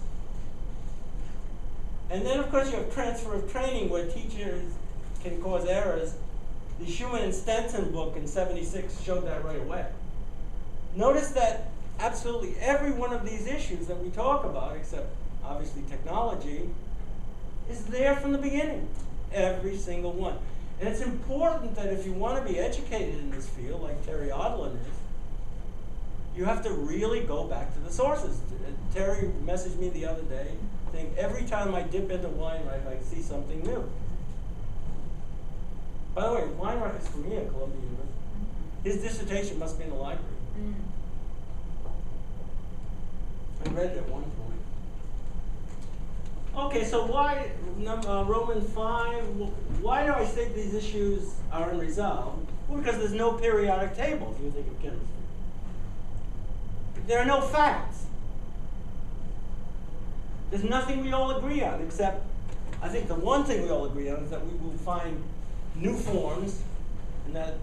And then, of course, you have transfer of training, where teachers can cause errors. The Schumann and Stenson book in '76 showed that right away. Notice that absolutely every one of these issues that we talk about, except obviously technology, is there from the beginning. Every single one. And it's important that if you want to be educated in this field, like Terry Odlin is, you have to really go back to the sources. Terry messaged me the other day saying, every time I dip into Weinreich, I see something new. By the way, Weinreich is from me at Columbia University. His dissertation must be in the library. I read it at one point. Okay, so why, Roman 5, why do I say these issues are unresolved? Well, because there's no periodic table, if you think of chemistry. There are no facts. There's nothing we all agree on, except, I think the one thing we all agree on is that we will find new forms, and that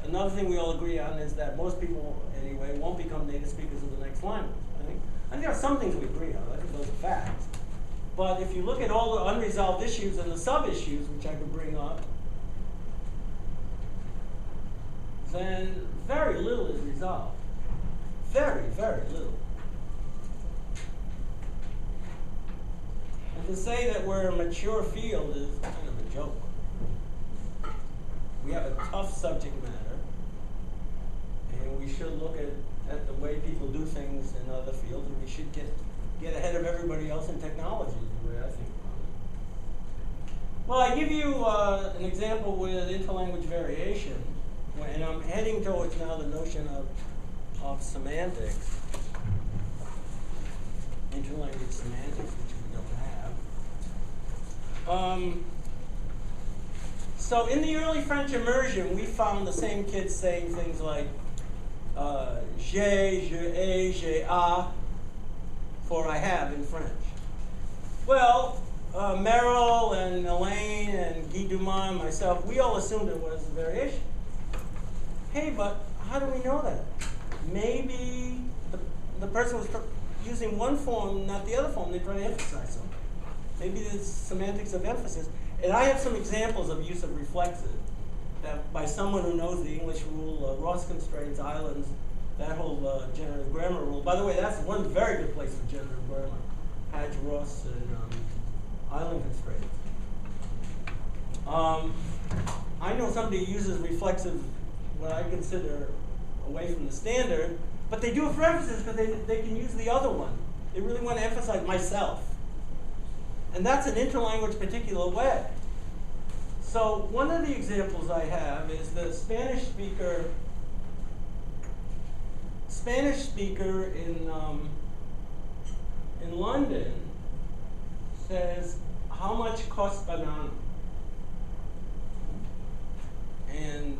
another thing we all agree on is that most people, anyway, won't become native speakers of the next language. I think there are some things we agree on. I think those are facts. But if you look at all the unresolved issues and the sub-issues, which I could bring up, then very little is resolved. Very, very little. And to say that we're a mature field is kind of a joke. We have a tough subject matter, and we should look at the way people do things in other fields, and we should get ahead of everybody else in technology, is the way I think about it. Well, I give you an example with interlanguage variation, and I'm heading towards now the notion of semantics, interlanguage semantics, which we don't have. So in the early French immersion, we found the same kids saying things like j'ai, je ai, j'ai a, for I have in French. Well, Merrill and Elaine and Guy Dumas and myself, we all assumed it was a variation. Hey, but how do we know that? Maybe the person was using one form, not the other form. They're trying to emphasize something. Maybe there's semantics of emphasis. And I have some examples of use of reflexive that by someone who knows the English rule, Ross constraints, islands, that whole generative grammar rule. By the way, that's one very good place for generative grammar. Hatch, Ross, and island constraints. I know somebody uses reflexive, what I consider away from the standard, but they do it for emphasis because they can use the other one. They really want to emphasize myself. And that's an interlanguage particular way. So one of the examples I have is the Spanish speaker in London says, how much costs banana? And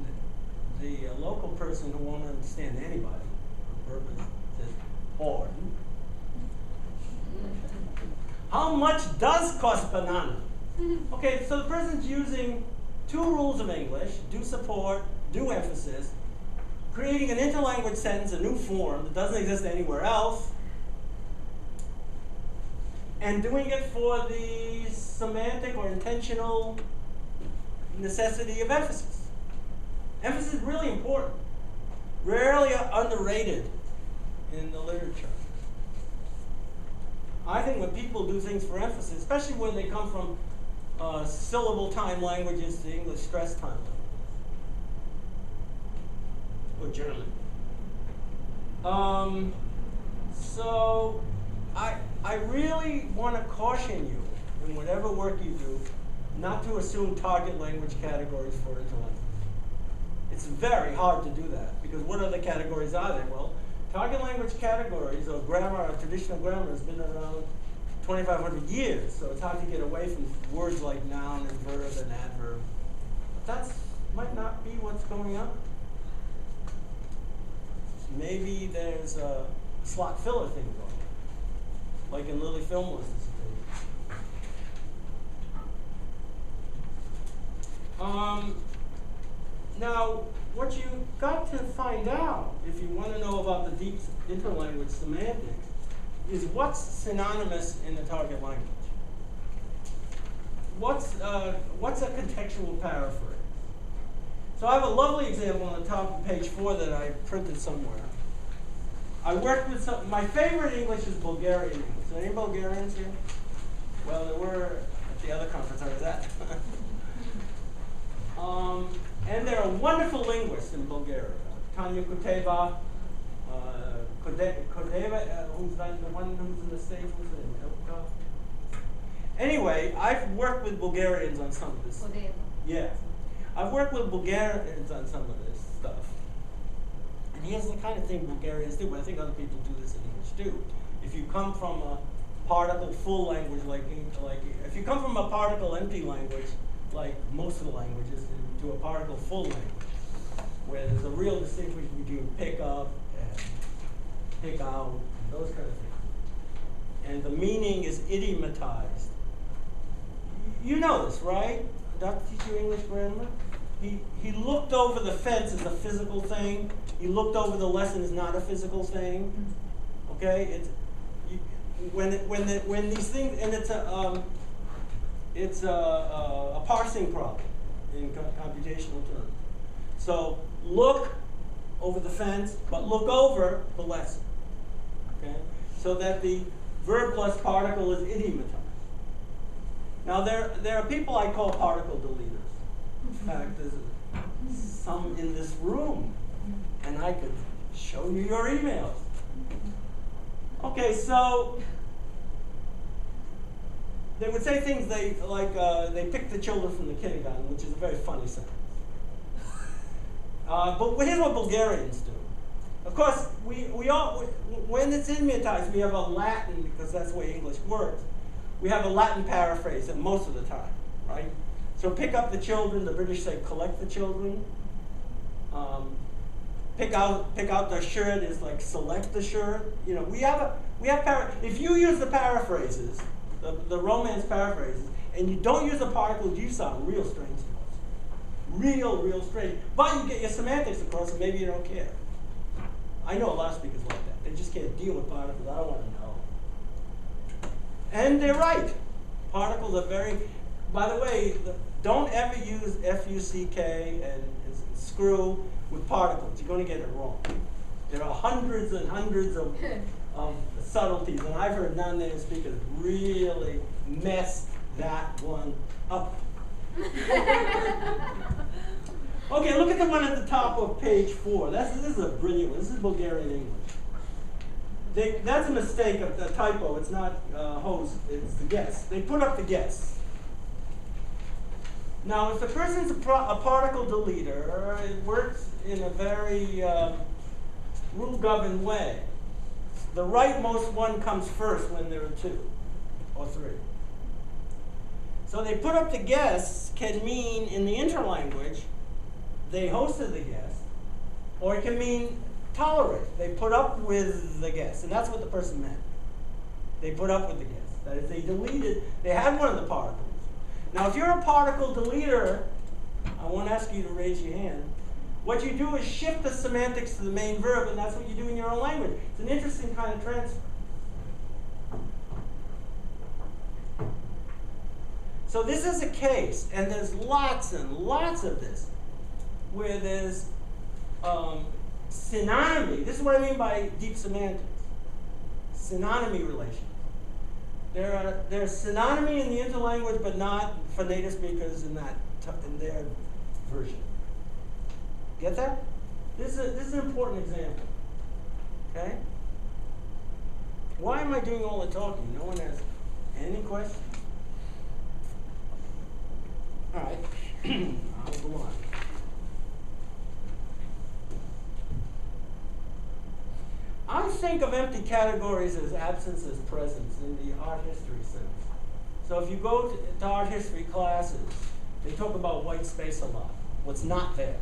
the local person who won't understand anybody on purpose says, horn. How much does cost banana? Okay, so the person's using two rules of English, do support, do emphasis, creating an interlanguage sentence, a new form that doesn't exist anywhere else, and doing it for the semantic or intentional necessity of emphasis. Emphasis is really important, rarely underrated in the literature. I think when people do things for emphasis, especially when they come from syllable time languages to English stress time languages, or German. So I really want to caution you in whatever work you do not to assume target language categories for interlanguage. It's very hard to do that because what other categories are there? Well, target language categories or grammar, or traditional grammar has been around 2,500 years, so it's hard to get away from words like noun and verb and adverb. But that might not be what's going on. Maybe there's a slot filler thing going on, like in Lily Fillmore's dissertation. Now, what you've got to find out, if you want to know about the deep interlanguage semantics, is what's synonymous in the target language. What's a contextual paraphrase? So I have a lovely example on the top of page 4 that I printed somewhere. I worked with my favorite English is Bulgarian English. Are any Bulgarians here? Well, there were at the other conference I was at. And there are wonderful linguists in Bulgaria. Tanya Kuteva, who's the one who's in the States, who's in Ilka. Anyway, I've worked with Bulgarians on some of this. Yeah. I've worked with Bulgarians on some of this stuff. And here's the kind of thing Bulgarians do, but I think other people do this in English too. If you come from a particle full language, like if you come from a particle empty language, like most of the languages, to a particle full language, where there's a real distinction between pick up and pick out, those kind of things. And the meaning is idiomatized. You know this, right? Dr. teach you English grammar? He looked over the fence as a physical thing. He looked over the lesson as not a physical thing. Okay? When these things, and it's a parsing problem in computational terms. So look over the fence, but look over the lesson. Okay? So that the verb plus particle is idiomatized. Now there are people I call particle deleters. In fact, there's some in this room, and I could show you your emails. Okay, so they would say things they picked the children from the kindergarten, which is a very funny sentence. But here's what Bulgarians do. Of course, we all, when it's idiomatized, we have a Latin, because that's the way English works. We have a Latin paraphrase most of the time, right? So pick up the children, the British say collect the children. Pick out their shirt is like select the shirt. You know, we have if you use the paraphrases, the Romance paraphrases, and you don't use the particles, you sound real strange to us. Real strange. But you get your semantics across, and maybe you don't care. I know a lot of speakers like that. They just can't deal with particles. I don't want to know. And they're right. Particles are very, by the way, don't ever use F-U-C-K and screw with particles. You're going to get it wrong. There are hundreds and hundreds of subtleties, and I've heard non-native speakers really mess that one up. Okay, look at the one at the top of page 4. This is a brilliant one. This is Bulgarian English. That's a mistake, a typo. It's not host, it's the guest. They put up the guest. Now, if the person's a particle deleter, it works in a very rule-governed way. The rightmost one comes first when there are 2 or 3. So they put up the guests can mean, in the interlanguage, they hosted the guest, or it can mean tolerate. They put up with the guest, and that's what the person meant. They put up with the guest. That is, they deleted, they had one of the particles. Now, if you're a particle deleter, I won't ask you to raise your hand. What you do is shift the semantics to the main verb, and that's what you do in your own language. It's an interesting kind of transfer. So this is a case, and there's lots and lots of this, where there's synonymy. This is what I mean by deep semantics. Synonymy relations. There's synonymy in the interlanguage, but not for native speakers in their version. Get that? This is an important example. Okay? Why am I doing all the talking? No one has any questions? All right. I'll go on. I think of empty categories as absence as presence in the art history sense. So if you go to art history classes, they talk about white space a lot, what's not there.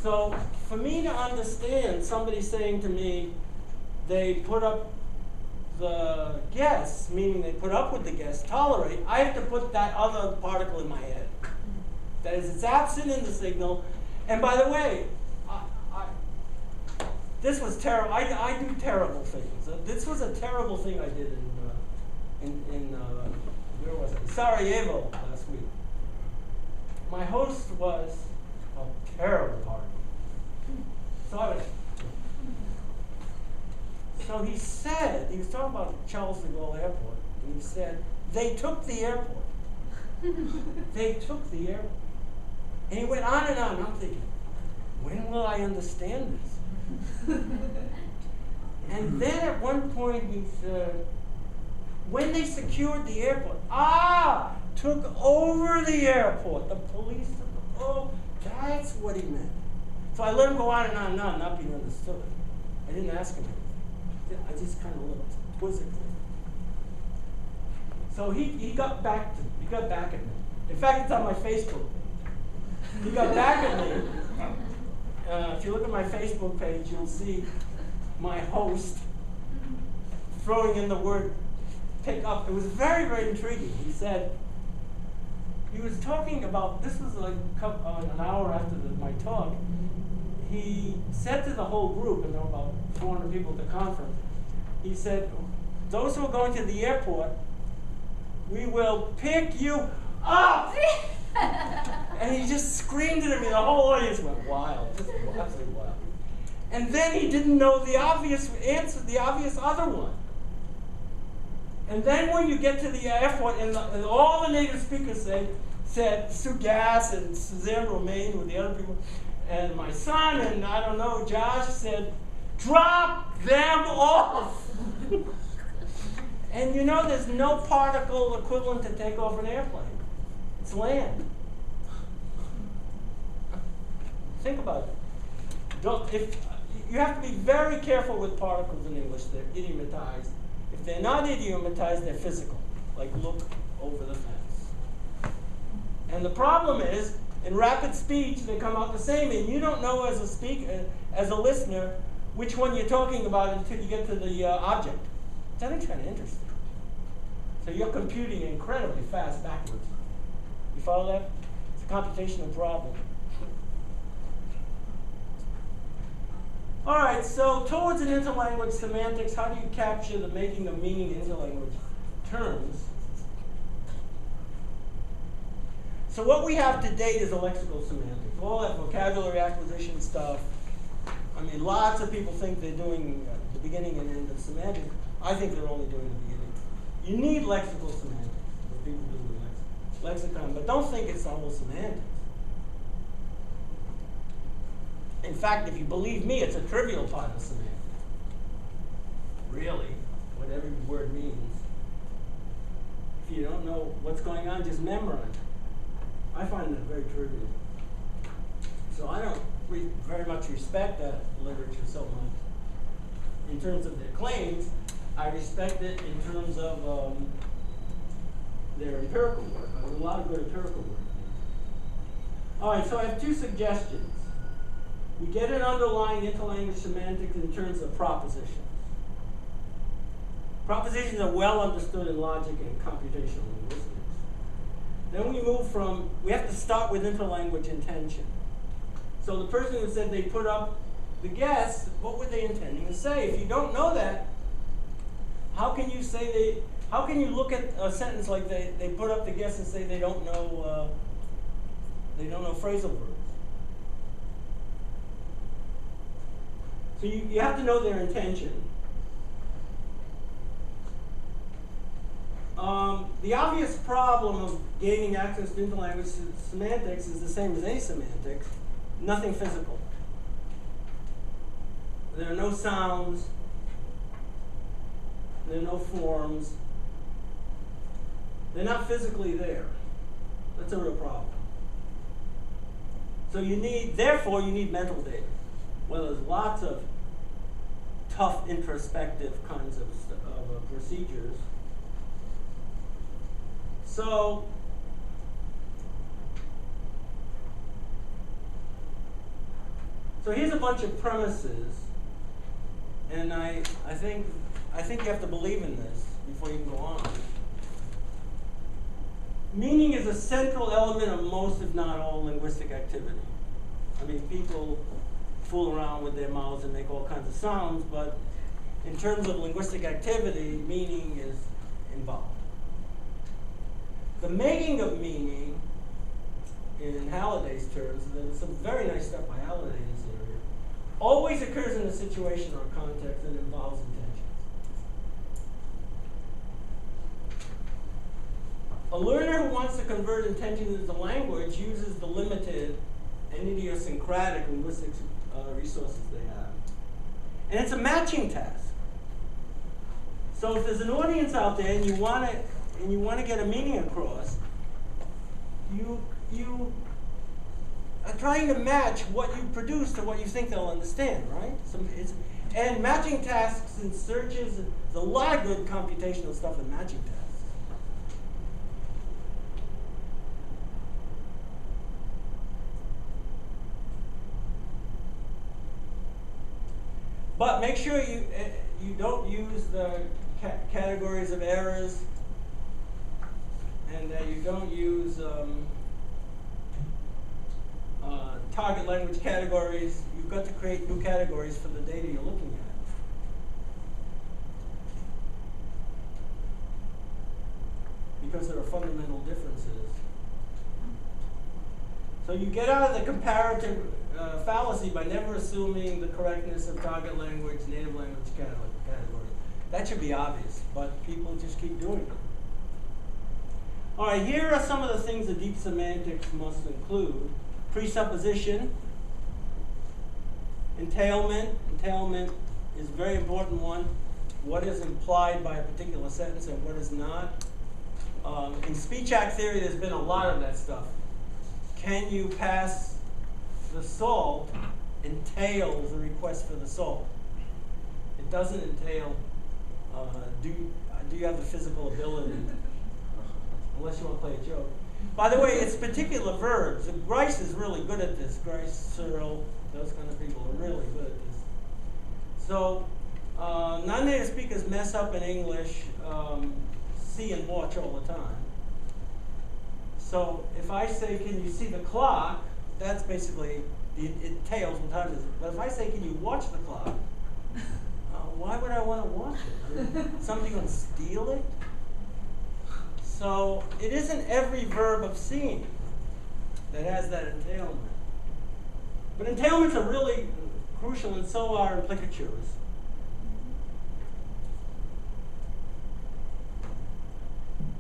So for me to understand somebody saying to me, they put up the guess, meaning they put up with the guess, tolerate, I have to put that other particle in my head. That is, it's absent in the signal. And by the way, this was terrible. I do terrible things. This was a terrible thing I did in where was it? Sarajevo last week. My host was a terrible party. So he said, he was talking about Charles de Gaulle Airport, and he said, they took the airport. They took the airport. And he went on and on. I'm thinking, when will I understand this? And then at one point he said, when they secured the airport, took over the airport. The police took, oh, that's what he meant. So I let him go on and on and on, not being understood. I didn't ask him anything. I just kind of looked quizzically. So he got back at me. In fact, it's on my Facebook page. He got back at me. If you look at my Facebook page, you'll see my host throwing in the word pick up. It was very, very intriguing. He said, he was talking about, this was like an hour after my talk, he said to the whole group, and there were about 400 people at the conference, he said, those who are going to the airport, we will pick you up! And he just screamed it at me. The whole audience went wild. Just absolutely wild. And then he didn't know the obvious answer, the obvious other one. And then when you get to the airport, and all the native speakers said Sugas and Suzanne Romaine with the other people, and my son, and I don't know, Josh said, drop them off! And you know there's no particle equivalent to take off an airplane. It's land. Think about it. You have to be very careful with particles in English. They're idiomatized. If they're not idiomatized, they're physical. Like look over the fence. And the problem is, in rapid speech, they come out the same, and you don't know as a speaker, as a listener, which one you're talking about until you get to the object. I think it's kind of interesting. So you're computing incredibly fast backwards. You follow that? It's a computational problem. All right, so towards an interlanguage semantics, how do you capture the making of meaning in interlanguage terms? So what we have to date is a lexical semantics. All that vocabulary acquisition stuff, I mean, lots of people think they're doing the beginning and end of semantics. I think they're only doing the beginning. You need lexical semantics, what people do with lexicon, but don't think it's the whole semantics. In fact, if you believe me, it's a trivial part of semantics. Really, what every word means. If you don't know what's going on, just memorize it. I find that very trivial. So I don't very much respect that literature so much. In terms of their claims, I respect it in terms of their empirical work. There's a lot of good empirical work. All right, so I have two suggestions. We get an underlying interlanguage semantics in terms of propositions. Propositions are well understood in logic and computational linguistics. Then we move from, we have to start with interlanguage intention. So the person who said they put up the guess, what were they intending to say? If you don't know that, how can you say how can you look at a sentence like they put up the guess and say they don't know phrasal verbs? So you have to know their intention. The obvious problem of gaining access to interlanguage semantics is the same as asemantics, nothing physical. There are no sounds, there are no forms, they're not physically there. That's a real problem. So therefore you need mental data. Well, there's lots of tough introspective kinds of procedures. So here's a bunch of premises, and I think you have to believe in this before you can go on. Meaning is a central element of most, if not all, linguistic activity. I mean, people fool around with their mouths and make all kinds of sounds, but in terms of linguistic activity, meaning is involved. The making of meaning, in Halliday's terms, and there's some very nice stuff by Halliday in this area, always occurs in a situation or a context that involves intentions. A learner who wants to convert intentions into language uses the limited and idiosyncratic linguistic resources they have. And it's a matching task. So if there's an audience out there and you want to get a meaning across, you are trying to match what you produce to what you think they'll understand, right? And matching tasks and searches, there's a lot of good computational stuff in matching tasks. But make sure you don't use the categories of errors, and that you don't use target language categories. You've got to create new categories for the data you're looking at. Because there are fundamental differences. So you get out of the comparative fallacy by never assuming the correctness of target language, native language categories. That should be obvious, but people just keep doing it. All right, here are some of the things that deep semantics must include. Presupposition, entailment. Entailment is a very important one. What is implied by a particular sentence and what is not. In speech act theory, there's been a lot of that stuff. Can you pass the salt entails a request for the salt. It doesn't entail, do you have the physical ability? Unless you want to play a joke. By the way, it's particular verbs. Grice is really good at this. Grice, Searle, those kind of people are really good at this. So, non-native speakers mess up in English, see and watch all the time. So, if I say, can you see the clock, that's basically, it tails what time it is. But if I say, can you watch the clock, why would I want to watch it? I mean, somebody going to steal it? So it isn't every verb of seeing that has that entailment. But entailment's a really crucial, and so are implicatures.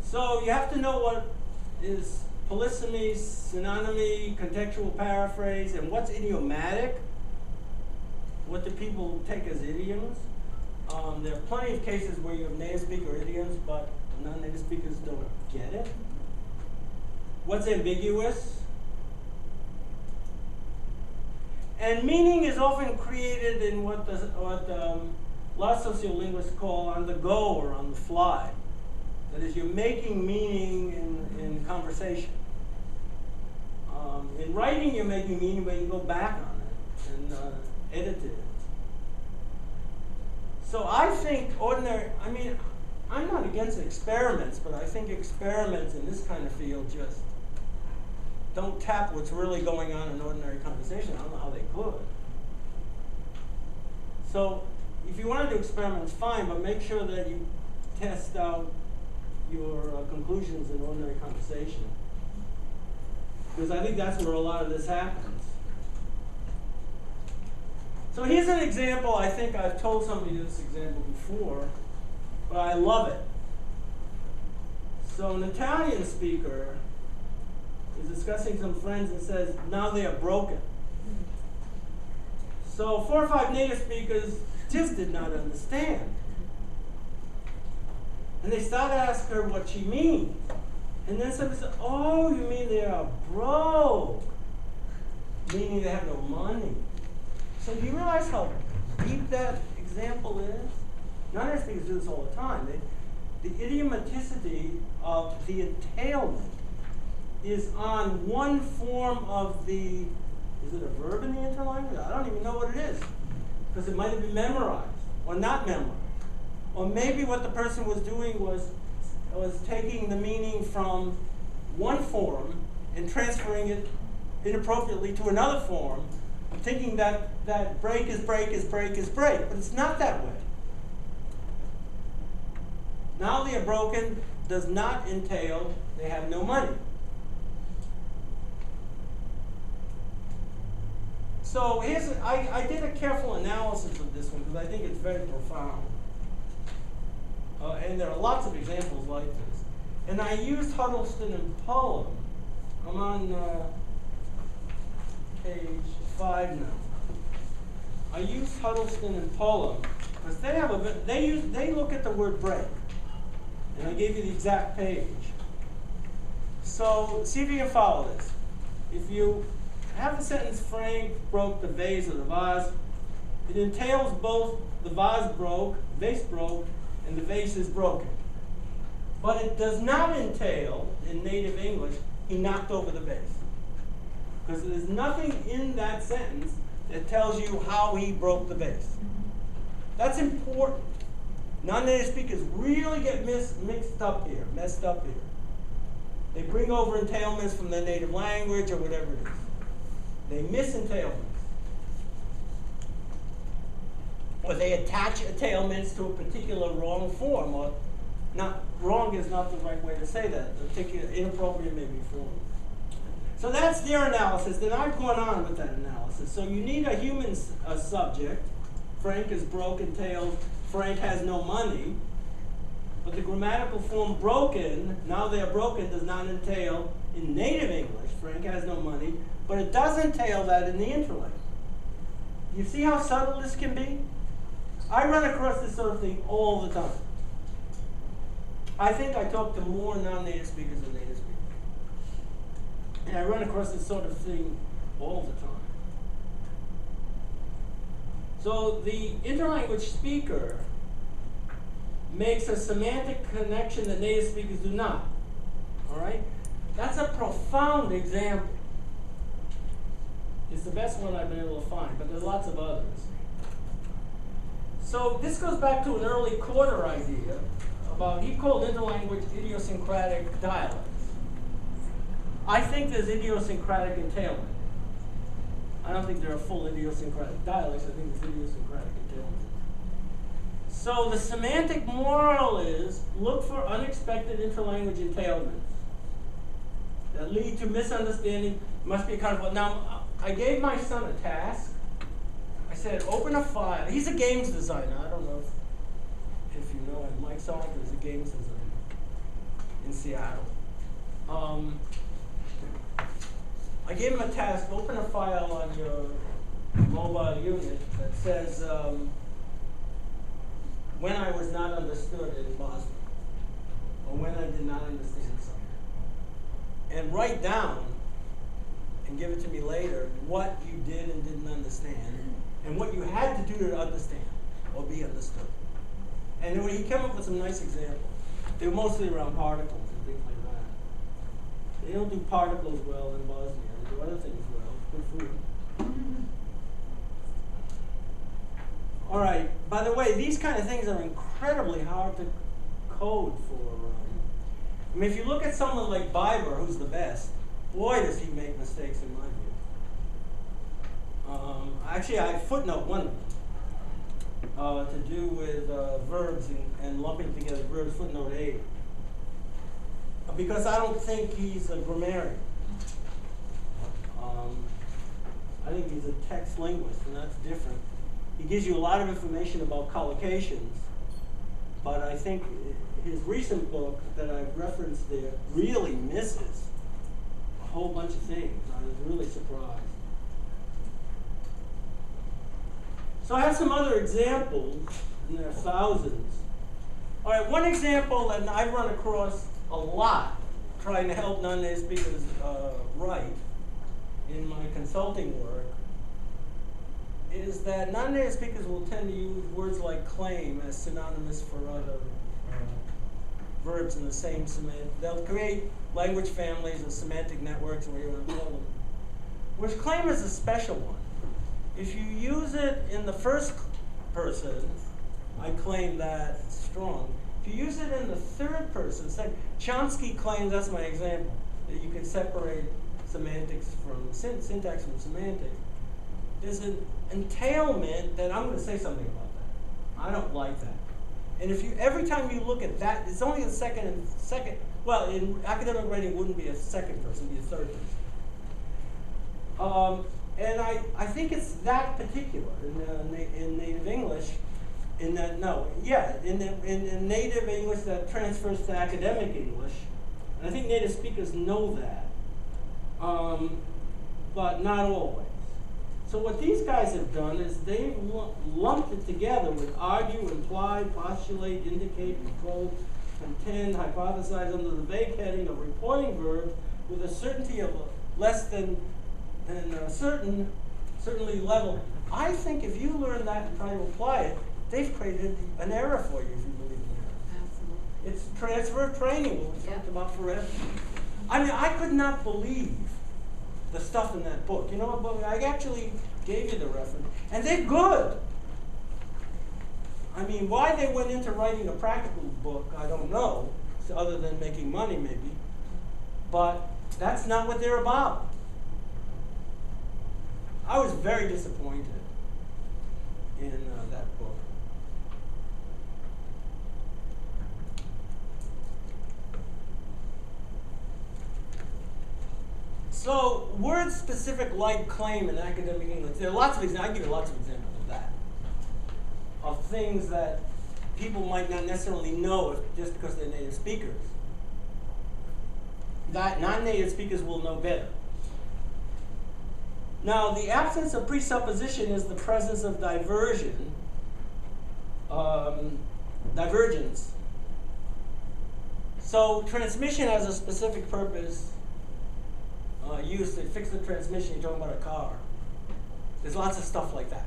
So you have to know what is polysemy, synonymy, contextual paraphrase, and what's idiomatic. What do people take as idioms? There are plenty of cases where you have native speaker idioms, but non-native speakers don't get it. What's ambiguous? And meaning is often created in what a lot of sociolinguists call on the go or on the fly. That is, you're making meaning in conversation. In writing, you're making meaning, but you go back on it and edit it. So I think I'm not against experiments, but I think experiments in this kind of field just don't tap what's really going on in ordinary conversation. I don't know how they could. So if you want to do experiments, fine, but make sure that you test out your conclusions in ordinary conversation. Because I think that's where a lot of this happens. So here's an example. I think I've told somebody this example before, but I love it. So an Italian speaker is discussing some friends and says, now they are broken. So 4 or 5 native speakers just did not understand. And they start to ask her what she means. And then somebody said, oh, you mean they are broke, meaning they have no money. So do you realize how deep that example is? Non-native speakers do this all the time. The idiomaticity of the entailment is on one form of the, is it a verb in the interlanguage? I don't even know what it is, because it might have been memorized or not memorized. Or maybe what the person was doing was taking the meaning from one form and transferring it inappropriately to another form, thinking that break is break is break is break, but it's not that way. Now they are broken does not entail they have no money. So I did a careful analysis of this one because I think it's very profound. And there are lots of examples like this. And I used Huddleston and Pullum. I'm on page 5 now. I used Huddleston and Pullum because they look at the word break. And I gave you the exact page. So see if you can follow this. If you have the sentence Frank broke the vase or the vase, it entails both the vase broke, and the vase is broken. But it does not entail, in native English, he knocked over the vase. Because there's nothing in that sentence that tells you how he broke the vase. That's important. Non-native speakers really get messed up here. They bring over entailments from their native language or whatever it is. They miss entailments. Or they attach entailments to a particular wrong form, or not wrong is not the right way to say that. A particular inappropriate maybe form. So that's their analysis. Then I've gone on with that analysis. So you need a human subject. Frank is broke entails Frank has no money. But the grammatical form broken, now they are broken, does not entail in native English, Frank has no money, but it does entail that in the interlanguage. You see how subtle this can be? I run across this sort of thing all the time. I think I talk to more non-native speakers than native speakers. And I run across this sort of thing all the time. So the interlanguage speaker makes a semantic connection that native speakers do not. All right? That's a profound example. It's the best one I've been able to find, but there's lots of others. So this goes back to an early Quarter idea about, he called interlanguage idiosyncratic dialects. I think there's idiosyncratic entailment. I don't think there are full idiosyncratic dialects. I think there's idiosyncratic entailment. So the semantic moral is, look for unexpected interlanguage entailments that lead to misunderstanding, must be accounted for. Now, I gave my son a task. I said, open a file. He's a games designer. I don't know if you know him. Mike Selinker is a games designer in Seattle. I gave him a task, open a file on your mobile unit that says when I was not understood in Boston, or when I did not understand something. And write down, and give it to me later, what you did and didn't understand, and what you had to do to understand, or be understood. And he came up with some nice examples. They were mostly around particles and things like that. They don't do particles well in Bosnia. They do other things well. Good food. All right. By the way, these kind of things are incredibly hard to code for. I mean, if you look at someone like Biber, who's the best, boy, does he make mistakes in my view. Actually, I footnote one to do with verbs and lumping together verbs, footnote 8. Because I don't think he's a grammarian. I think he's a text linguist, and that's different. He gives you a lot of information about collocations, but I think his recent book that I've referenced there really misses a whole bunch of things. I was really surprised. So I have some other examples, and there are thousands. All right, one example that I've run across a lot trying to help non-native speakers write in my consulting work is that non-native speakers will tend to use words like claim as synonymous for other verbs in the same semantic. They'll create language families and semantic networks, or you want to call them. Whereas claim is a special one. If you use it in the first person, I claim that it's strong. If you use it in the third person, say Chomsky claims, that's my example, that you can separate semantics from syntax from semantics. There's an entailment that I'm going to say something about that. I don't like that. And if you every time you look at that, it's only a second. Well, in academic writing, it wouldn't be a second person; it'd be a third person. And I think it's that particular in native English. In native English that transfers to academic English, and I think native speakers know that, but not always. So what these guys have done is they've lumped it together with argue, imply, postulate, indicate, propose, contend, hypothesize under the vague heading of reporting verbs with a certainty of less than certainly level. I think if you learn that and try to apply it, they've created an error for you if you believe in error. Absolutely. It's transfer training, what we talked about forever. I mean, I could not believe the stuff in that book. You know what book? I actually gave you the reference. And they're good. I mean, why they went into writing a practical book, I don't know, other than making money maybe. But that's not what they're about. I was very disappointed in that book. So, word specific like claim in academic English, there are lots of examples, I give you lots of examples of that. Of things that people might not necessarily know just because they're native speakers. That non-native speakers will know better. Now, the absence of presupposition is the presence of divergence. So, transmission has a specific purpose. Used to fix the transmission, you're talking about a car. There's lots of stuff like that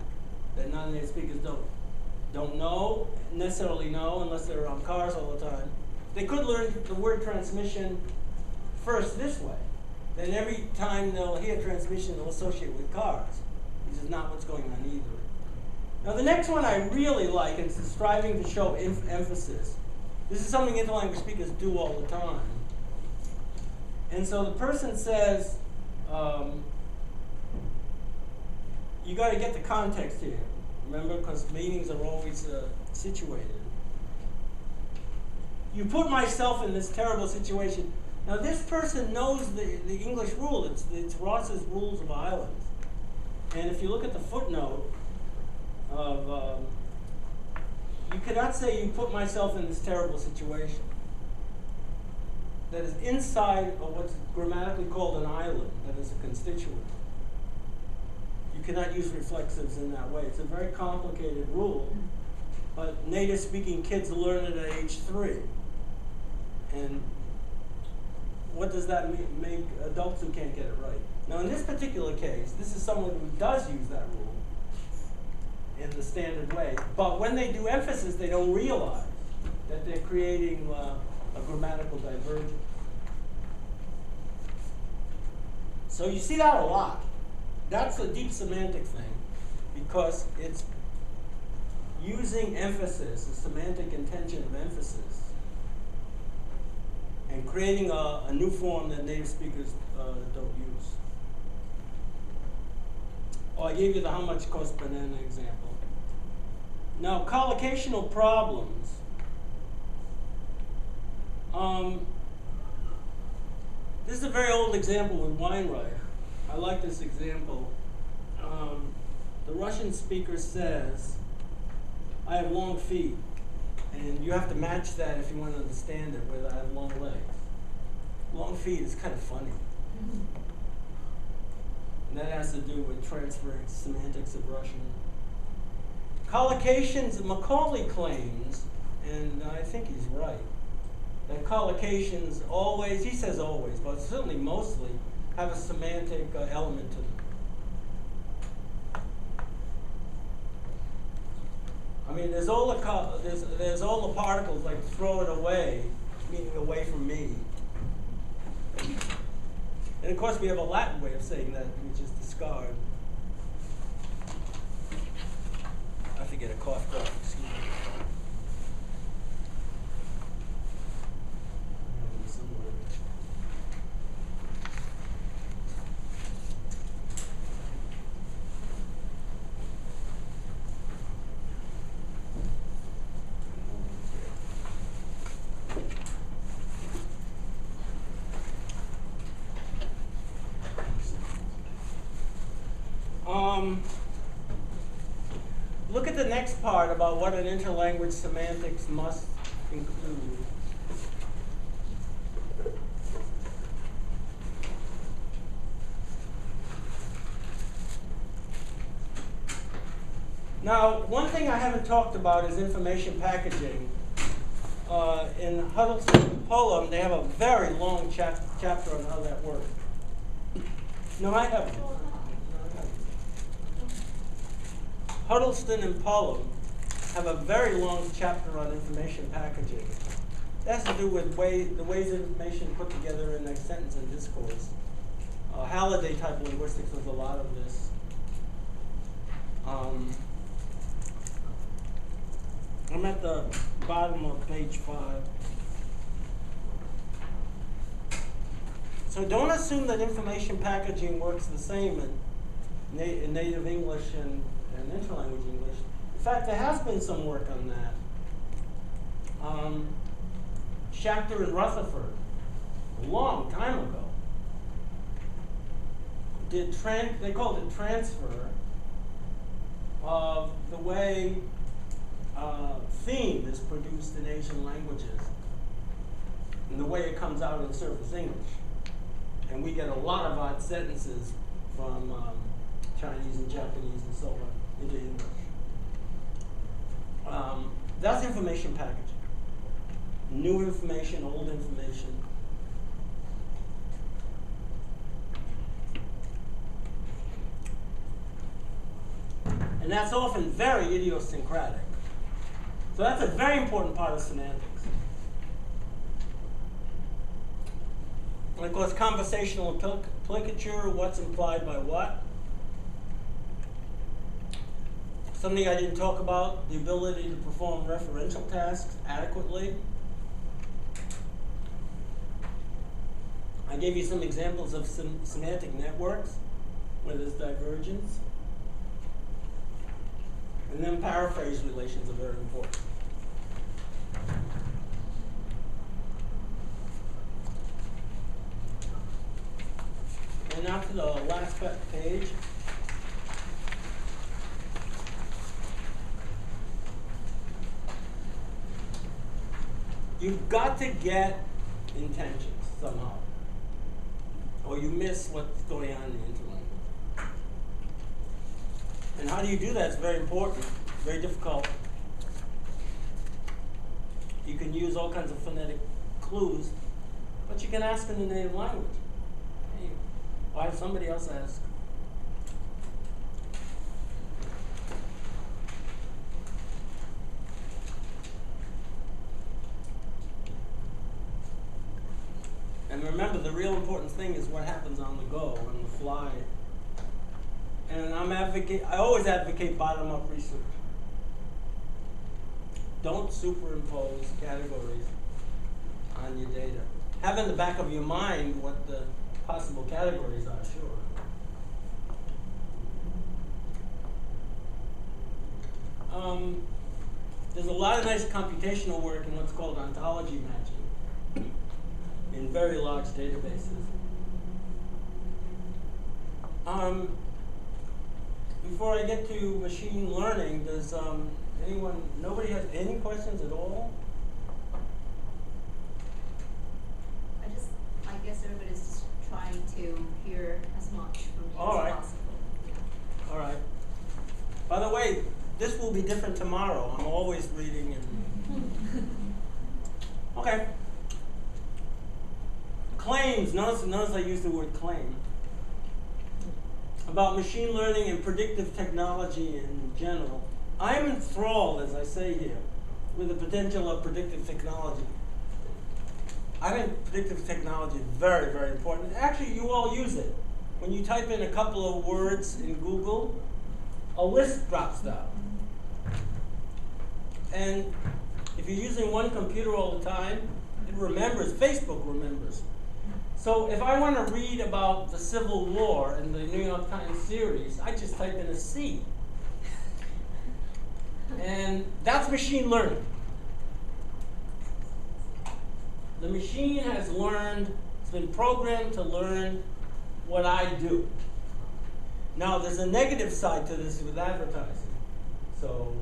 non-native speakers don't necessarily know unless they're around cars all the time. They could learn the word transmission first this way. Then every time they'll hear transmission, they'll associate with cars. This is not what's going on either. Now the next one I really like is the striving to show emphasis. This is something interlanguage speakers do all the time. And so the person says, you got to get the context here. Remember, because meanings are always situated. You put myself in this terrible situation. Now this person knows the English rule. It's Ross's Rules of Islands. And if you look at the footnote, of, you cannot say you put myself in this terrible situation that is inside of what's grammatically called an island, that is a constituent. You cannot use reflexives in that way. It's a very complicated rule, but native speaking kids learn it at age 3. And what does that make adults who can't get it right? Now in this particular case, this is someone who does use that rule in the standard way, but when they do emphasis, they don't realize that they're creating a grammatical divergence. So you see that a lot. That's a deep semantic thing, because it's using emphasis, the semantic intention of emphasis, and creating a new form that native speakers don't use. Oh, I gave you the how much cost banana example. Now, collocational problems. This is a very old example with Weinreich. I like this example. The Russian speaker says, I have long feet. And you have to match that if you want to understand it with I have long legs. Long feet is kind of funny. And that has to do with transferring semantics of Russian. Collocations, Macaulay claims, and I think he's right, that collocations always, he says always, but certainly mostly, have a semantic element to them. I mean, there's all the particles like throw it away, meaning away from me. And of course, we have a Latin way of saying that, which is discard. I have to get a cough drop, excuse me. Look at the next part about what an interlanguage semantics must include. Now, one thing I haven't talked about is information packaging. In Huddleston and Pullum, they have a very long chapter on how that works. No, I haven't. Huddleston and Pullum have a very long chapter on information packaging. It has to do with the ways information is put together in a sentence and discourse. Halliday type linguistics does a lot of this. I'm at the bottom of page 5. So don't assume that information packaging works the same in native English and interlanguage English. In fact, there has been some work on that. Schachter and Rutherford, a long time ago, they called it transfer of the way theme is produced in Asian languages and the way it comes out in surface English. And we get a lot of odd sentences from Chinese and Japanese and so on into English. That's information packaging. New information, old information. And that's often very idiosyncratic. So that's a very important part of semantics. And of course, conversational implicature, what's implied by what. Something I didn't talk about, the ability to perform referential tasks adequately. I gave you some examples of semantic networks where there's divergence. And then paraphrase relations are very important. And now to the last page. You've got to get intentions somehow, or you miss what's going on in the interlanguage. And how do you do that? It's very important, very difficult. You can use all kinds of phonetic clues, but you can ask in the native language. Hey, or have somebody else ask. And remember, the real important thing is what happens on the go, on the fly. And I always advocate bottom-up research. Don't superimpose categories on your data. Have in the back of your mind what the possible categories are, sure. There's a lot of nice computational work in what's called ontology matching in very large databases. Before I get to machine learning, does nobody has any questions at all? I guess everybody's just trying to hear as much from you All right. as possible. Yeah. All right. By the way, this will be different tomorrow. I'm always reading and okay. Claims. Notice I use the word claim. About machine learning and predictive technology in general. I am enthralled, as I say here, with the potential of predictive technology. I think predictive technology is very, very important. Actually, you all use it. When you type in a couple of words in Google, a list drops down. And if you're using one computer all the time, it remembers, Facebook remembers. So if I want to read about the Civil War in the New York Times series, I just type in a C. And that's machine learning. The machine has learned, it's been programmed to learn what I do. Now, there's a negative side to this with advertising. So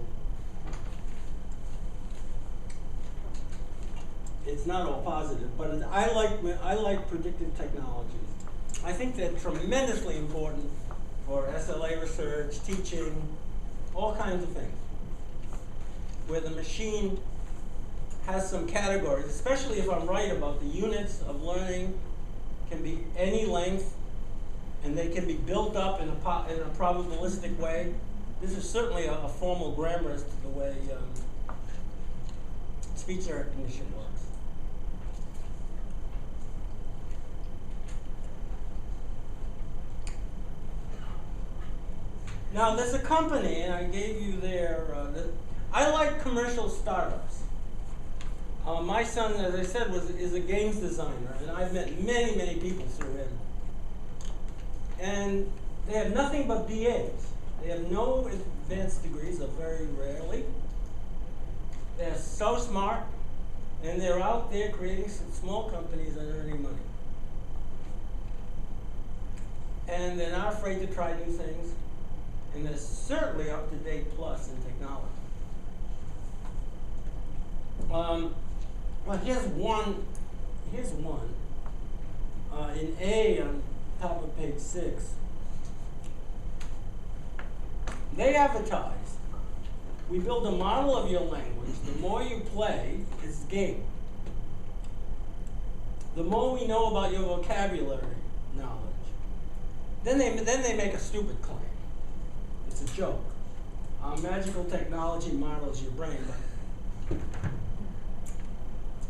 it's not all positive, but I like predictive technologies. I think they're tremendously important for SLA research, teaching, all kinds of things, where the machine has some categories, especially if I'm right about the units of learning can be any length, and they can be built up in a probabilistic way. This is certainly a formal grammar as to the way speech recognition works. Now, there's a company, and I gave you I like commercial startups. My son, as I said, is a games designer, and I've met many, many people through him. And they have nothing but BAs. They have no advanced degrees, or very rarely. They're so smart, and they're out there creating some small companies and earning money. And they're not afraid to try new things, and they're certainly up to date plus in technology. Well, here's one. In A on top of page 6. They advertise, we build a model of your language. The more you play, it's game. The more we know about your vocabulary knowledge. Then they make a stupid claim. It's a joke. Magical technology models your brain, but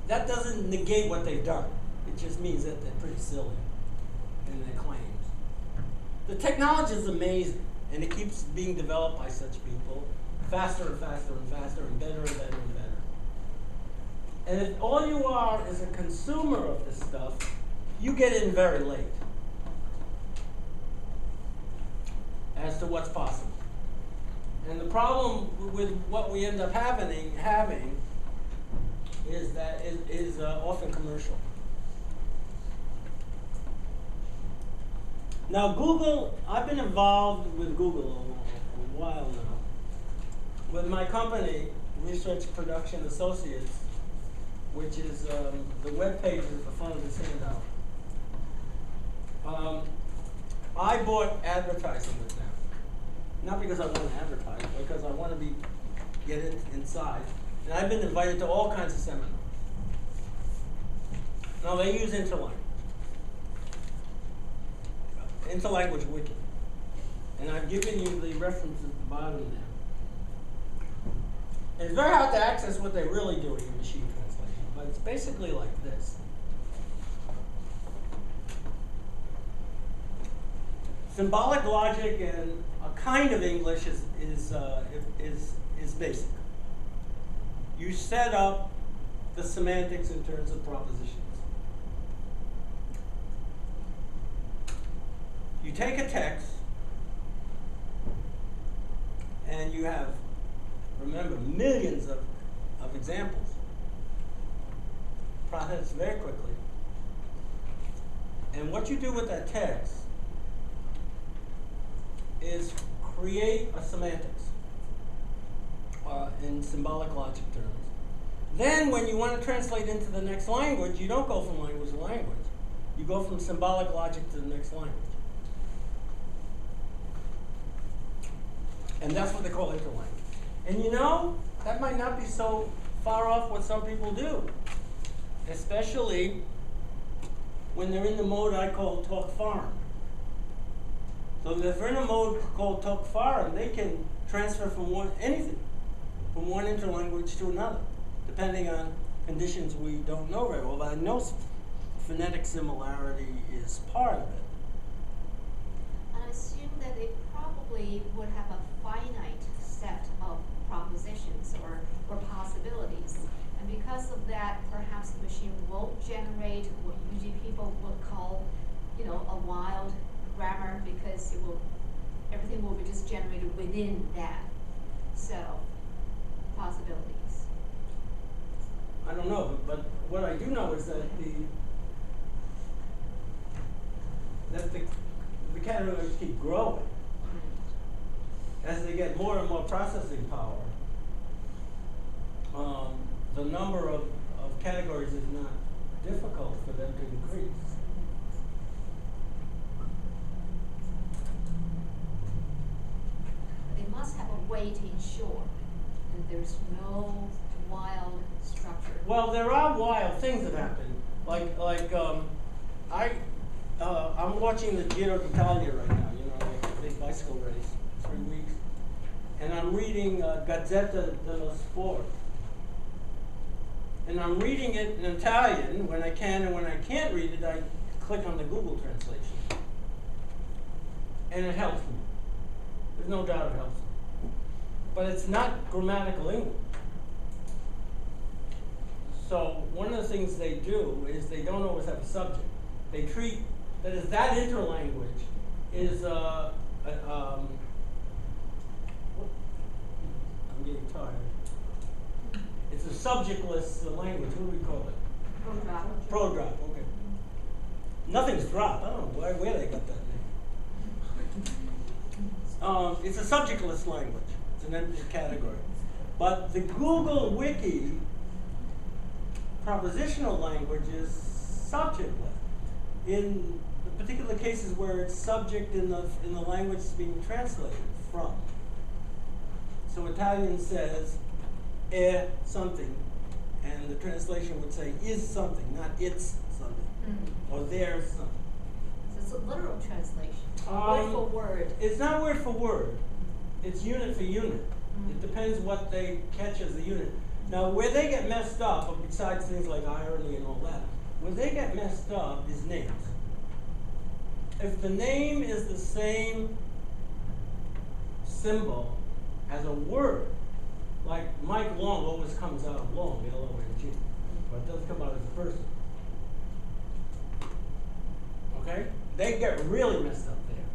that doesn't negate what they've done. It just means that they're pretty silly in their claims. The technology is amazing, and it keeps being developed by such people, faster and faster and faster, and better and better and better. And if all you are is a consumer of this stuff, you get in very late as to what's possible. And the problem with what we end up having is that it is often commercial. Now, Google, I've been involved with Google a while now. With my company, Research Production Associates, which is the web page at the front of this handout. I bought advertising with them. Not because I want to advertise, but because I want to get it inside. And I've been invited to all kinds of seminars. Now they use Interlanguage Wiki. And I've given you the reference at the bottom there. And it's very hard to access what they're really doing in machine translation, but it's basically like this. Symbolic logic and a kind of English is basic. You set up the semantics in terms of propositions. You take a text, and you have, remember, millions of examples. Process very quickly. And what you do with that text is create a semantics in symbolic logic terms. Then when you want to translate into the next language, you don't go from language to language. You go from symbolic logic to the next language. And that's what they call interlanguage. And you know, that might not be so far off what some people do, especially when they're in the mode I call talk foreign. So if they're in a mode called talk foreign, they can transfer from one interlanguage to another, depending on conditions we don't know very well. But I know phonetic similarity is part of it. And I assume that they probably would have a finite set of propositions or possibilities. And because of that, perhaps the machine won't generate what usually people would call, a wild grammar, because everything will be just generated within that set of possibilities. I don't know, but what I do know is that the categories keep growing. As they get more and more processing power, the number of categories is not difficult for them to increase. They must have a way to ensure that there's no wild structure. Well, there are wild things that happen. I'm watching the Giro d'Italia right now, like a big bicycle race, 3 weeks. And I'm reading Gazzetta dello Sport. And I'm reading it in Italian when I can, and when I can't read it, I click on the Google translation. And it helps me. There's no doubt it helps me. But it's not grammatical English. So one of the things they do is they don't always have a subject. They treat, that interlanguage is I'm getting tired. It's a subjectless language. What do we call it? Pro-drop. Pro-drop, okay. Nothing's dropped. I don't know where they got that name. It's a subjectless language. It's an empty category. But the Google Wiki propositional language is subjectless. In the particular cases where it's subject in the language it's being translated from. So Italian says something, and the translation would say is something, not it's something, or there's something. So it's a literal translation, word for word. It's not word for word. It's unit for unit. It depends what they catch as the unit. Now, where they get messed up, besides things like irony and all that, where they get messed up is names. If the name is the same symbol as a word, like Mike Long always comes out long, L-O-N-G, but it doesn't come out as a person. Okay? They get really messed up there.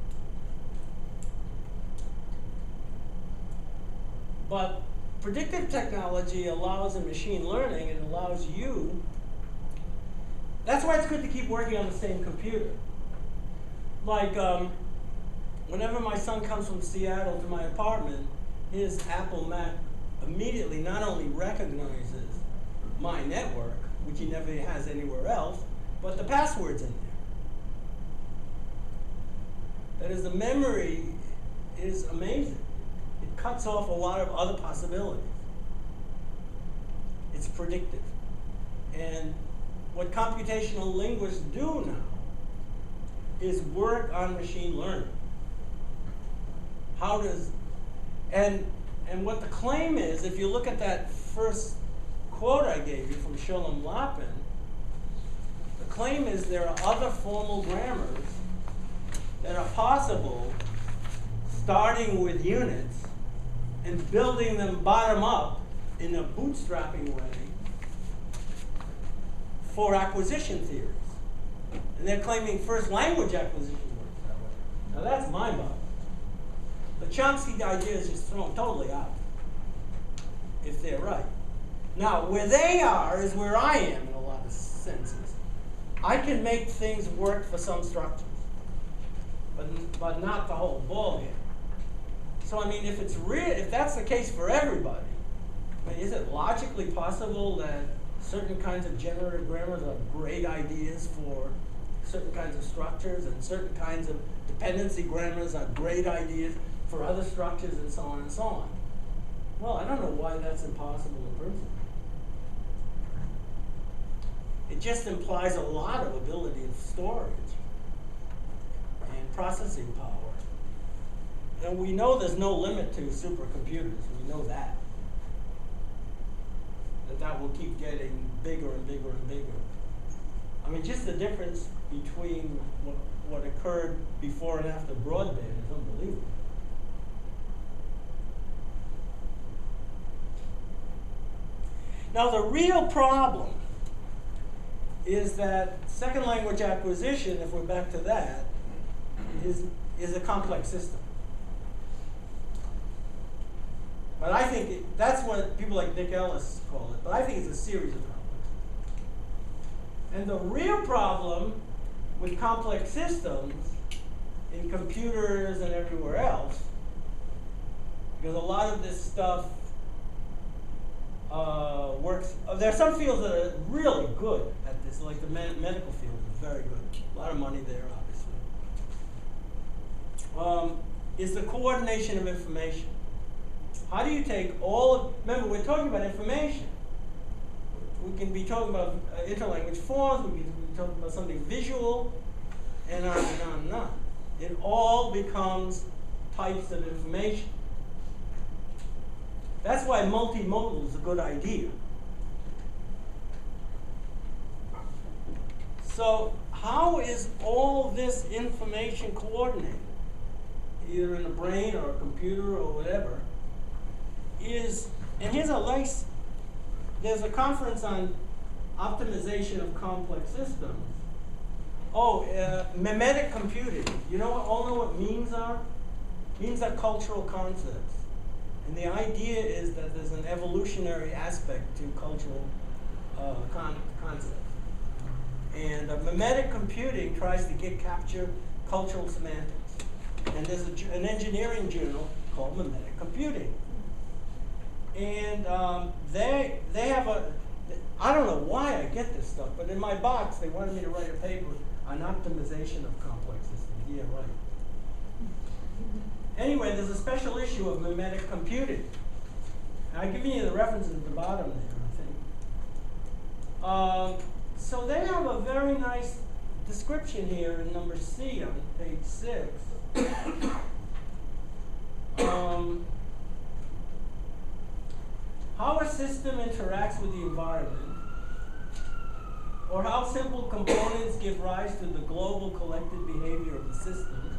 But predictive technology allows in machine learning, it allows you, that's why it's good to keep working on the same computer. Like, whenever my son comes from Seattle to my apartment, his Apple Mac immediately not only recognizes my network, which he never has anywhere else, but the password's in there. That is, the memory is amazing. It cuts off a lot of other possibilities. It's predictive. And what computational linguists do now is work on machine learning. How does, and what the claim is, if you look at that first quote I gave you from Sholem Lapin, the claim is there are other formal grammars that are possible, starting with units and building them bottom up in a bootstrapping way for acquisition theories. And they're claiming first language acquisition works that way. Now that's mind-boggling. The Chomsky idea is just thrown totally out, if they're right. Now, where they are is where I am in a lot of senses. I can make things work for some structures, but not the whole ballgame. So I mean, if that's the case for everybody, I mean, is it logically possible that certain kinds of generative grammars are great ideas for certain kinds of structures, and certain kinds of dependency grammars are great ideas for other structures, and so on and so on? Well, I don't know why that's impossible in principle. It just implies a lot of ability of storage and processing power. And we know there's no limit to supercomputers. We know that. That will keep getting bigger and bigger and bigger. I mean, just the difference between what occurred before and after broadband is unbelievable. Now, the real problem is that second language acquisition, if we're back to that, is a complex system. But I think that's what people like Nick Ellis call it. But I think it's a series of complex systems. And the real problem with complex systems in computers and everywhere else, because a lot of this stuff works. There are some fields that are really good at this, like the medical field is very good. A lot of money there, obviously. Is the coordination of information. How do you take remember, we're talking about information. We can be talking about interlanguage forms, we can be talking about something visual, and on and on and on. It all becomes types of information. That's why multimodal is a good idea. So how is all this information coordinated? Either in a brain or a computer or whatever. And here's there's a conference on optimization of complex systems. Mimetic computing. You all know what memes are? Memes are cultural concepts. And the idea is that there's an evolutionary aspect to cultural concepts. And mimetic computing tries to capture cultural semantics. And there's an engineering journal called Mimetic Computing. And they have I don't know why I get this stuff, but in my box they wanted me to write a paper on optimization of complex systems. Yeah, right. Anyway, there's a special issue of mimetic computing. I've given you the references at the bottom there, I think. So they have a very nice description here in number C on page 6. How a system interacts with the environment, or how simple components give rise to the global collective behavior of the system,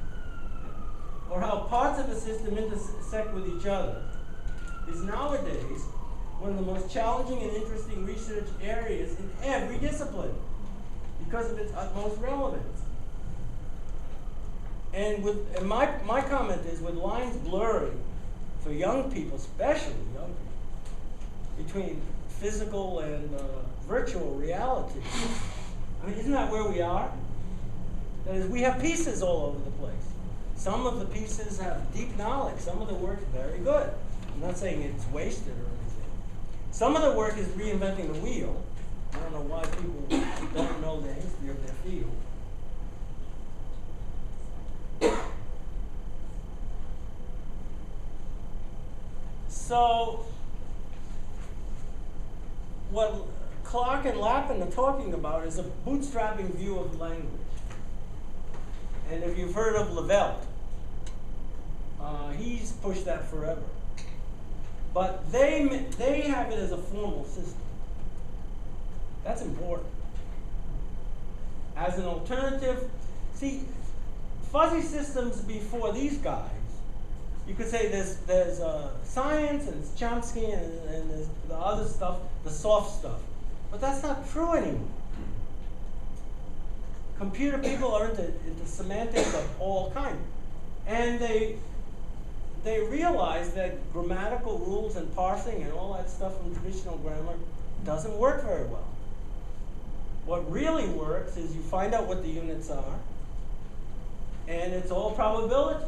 or how parts of a system intersect with each other, is nowadays one of the most challenging and interesting research areas in every discipline because of its utmost relevance. And my comment is, with lines blurring for young people, especially young people, between physical and virtual reality, I mean, isn't that where we are? That is, we have pieces all over the place. Some of the pieces have deep knowledge. Some of the work is very good. I'm not saying it's wasted or anything. Some of the work is reinventing the wheel. I don't know why people don't know the history of their field. So, what Clark and Lappin are talking about is a bootstrapping view of language. And if you've heard of Levelt, he's pushed that forever. But they have it as a formal system. That's important. As an alternative, see, fuzzy systems before these guys, you could say there's science and Chomsky and there's the other stuff, the soft stuff. But that's not true anymore. Computer people are into semantics of all kinds. And they realize that grammatical rules and parsing and all that stuff from traditional grammar doesn't work very well. What really works is you find out what the units are, and it's all probability.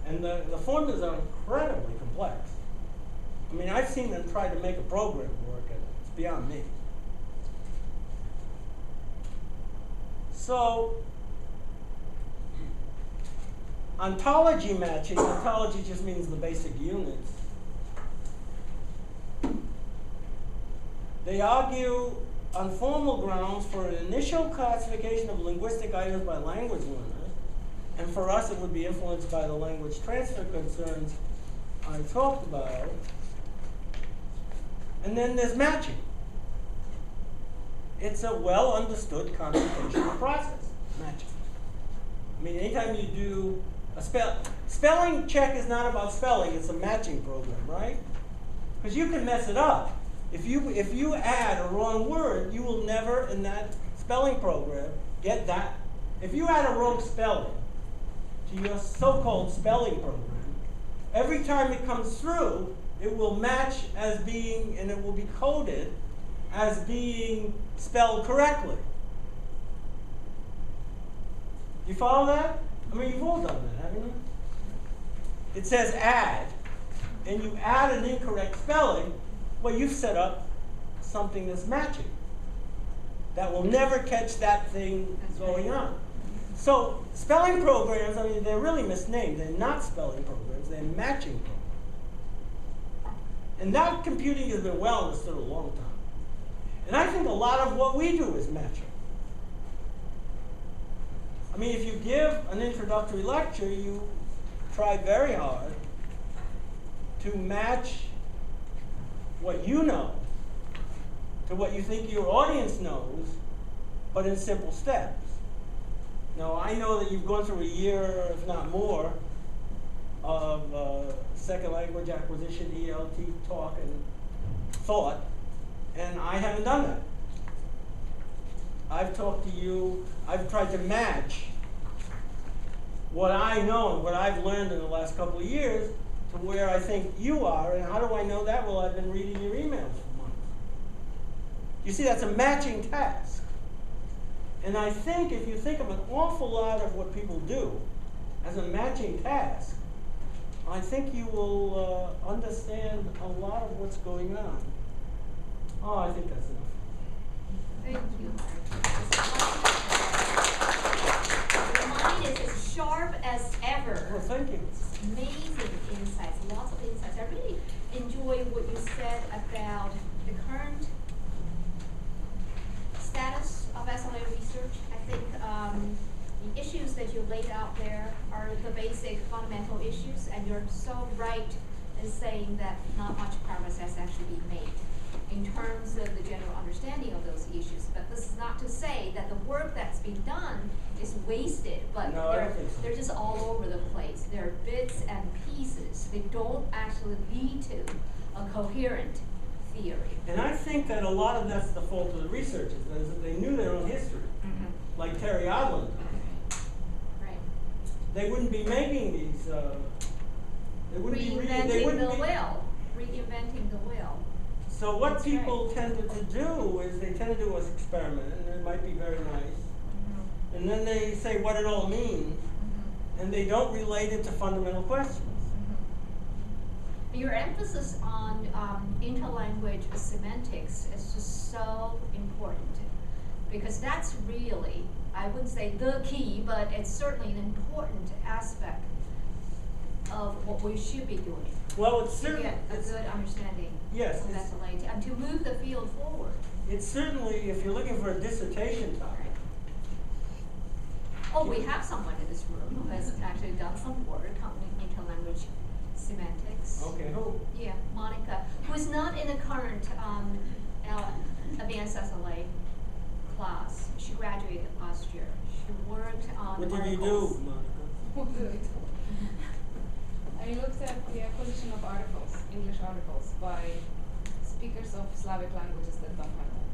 And the formulas are incredibly complex. I mean, I've seen them try to make a program work, and it's beyond me. So, ontology matching, ontology just means the basic units. They argue on formal grounds for an initial classification of linguistic items by language learners, and for us it would be influenced by the language transfer concerns I talked about. And then there's matching. It's a well understood computational process, matching. I mean, anytime you do a spelling check is not about spelling, it's a matching program, right? Because you can mess it up. If you add a wrong word, you will never, in that spelling program, get that. If you add a wrong spelling to your so-called spelling program, every time it comes through, it will match as being, and it will be coded as being spelled correctly. You follow that? I mean, you've all done that, haven't you? It says add, and you add an incorrect spelling, well, you've set up something that's matching. That will never catch that thing going on. So spelling programs, I mean, they're really misnamed. They're not spelling programs, they're matching programs. And that computing has been well understood a long time. And I think a lot of what we do is matching. I mean, if you give an introductory lecture, you try very hard to match what you know to what you think your audience knows, but in simple steps. Now, I know that you've gone through a year, if not more, of second language acquisition, ELT talk and thought, and I haven't done that. I've talked to you, I've tried to match what I know and what I've learned in the last couple of years to where I think you are, and how do I know that? Well, I've been reading your emails for months. You see, that's a matching task. And I think if you think of an awful lot of what people do as a matching task, I think you will understand a lot of what's going on. Oh, I think that's enough. Thank you. Your mind is as sharp as ever. Well, thank you. Amazing insights, lots of insights. I really enjoy what you said about the current status of SLA research. I think the issues that you laid out there are the basic fundamental issues, and you're so right in saying that not much progress has actually been made in terms of the general understanding of those issues. But this is not to say that the work that's been done is wasted, but no, they're just all over the place. They're bits and pieces. They don't actually lead to a coherent theory. And I think that a lot of that's the fault of the researchers, that they knew their own history, like Terry Odland. Right. They wouldn't be making these, they wouldn't be reinventing the wheel. So what That's people right. tend to do is they tend to do an experiment, and it might be very nice. And then they say what it all means, and they don't relate it to fundamental questions. Your emphasis on interlanguage semantics is just so important, because that's really, I wouldn't say the key, but it's certainly an important aspect of what we should be doing. Well, it's To certainly get a good understanding yes, of SLA and to move the field forward. it's certainly, if you're looking for a dissertation topic. Oh, we have someone in this room who has actually done some work on interlanguage semantics. Okay, who? Yeah, Monica, who is not in the current advanced SLA class. She graduated last year. She worked on What did you do, articles. Monica? What did I do? I looked at the acquisition of articles, English articles, by speakers of Slavic languages that don't have them.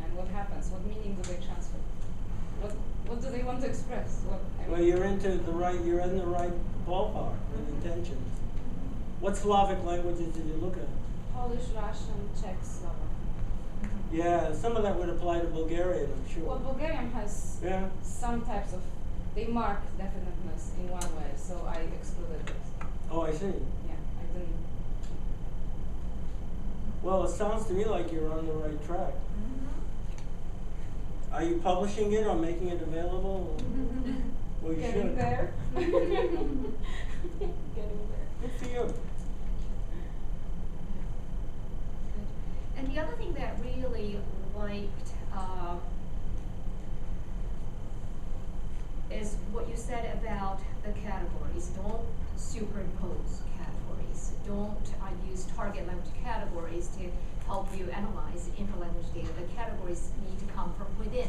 And what happens? What meaning do they transfer? What do they want to express? Well, you're in the right ballpark with intentions. What Slavic languages did you look at? Polish, Russian, Czech, Slovak. Yeah, some of that would apply to Bulgarian, I'm sure. Well, Bulgarian has Yeah. some types of, they mark definiteness in one way, so I excluded it. Oh, I see. Yeah, I didn't. Well, it sounds to me like you're on the right track. Are you publishing it or making it available? Well, you Getting should. there. Getting there. Good for you. And the other thing that really liked is what you said about the categories. Don't superimpose categories. Don't use target language categories to help you analyze interlanguage data. The categories need to come from within.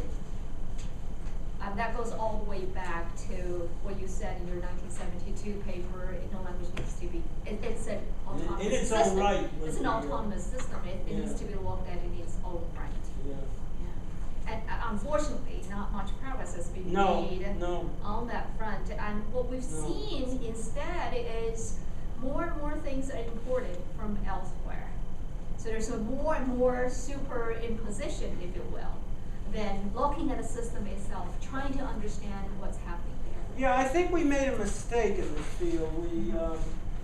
That goes all the way back to what you said in your 1972 paper, interlanguage needs to be, it's an autonomous In its system. own right. It's an autonomous system. It needs to be looked at in its own right. Yeah. Yeah. And unfortunately, not much progress has been made on that front. And what we've seen instead is more and more things are imported from elsewhere. So there's a more and more superimposition, if you will, than looking at the system itself, trying to understand what's happening there. Yeah, I think we made a mistake in this field. We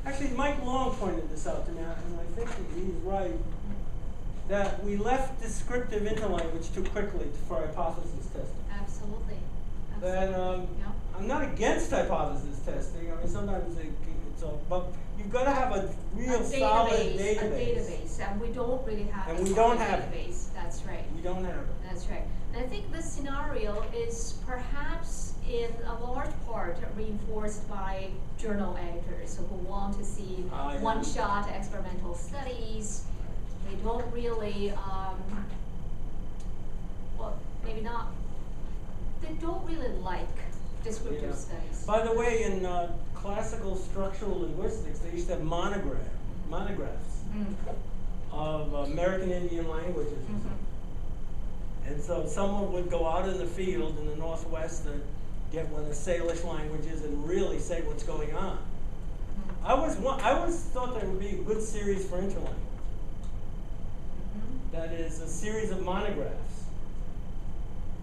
actually Mike Long pointed this out to me, and I think that he's right. That we left descriptive interlanguage too quickly for hypothesis testing. Absolutely. That Yeah. I'm not against hypothesis testing. I mean, sometimes it's all, but you've got to have a real solid database. A database, and we don't really have And a we solid don't have it. database. That's right. We don't have it. That's right. And I think this scenario is perhaps in a large part reinforced by journal editors who want to see one-shot experimental studies. They don't really, well, maybe not, they don't really like descriptive studies. By the way, in classical structural linguistics, they used to have monographs of American Indian languages. And so someone would go out in the field in the Northwest and get one of the Salish languages and really say what's going on. I always thought that would be a good series for interlanguage. That is a series of monographs.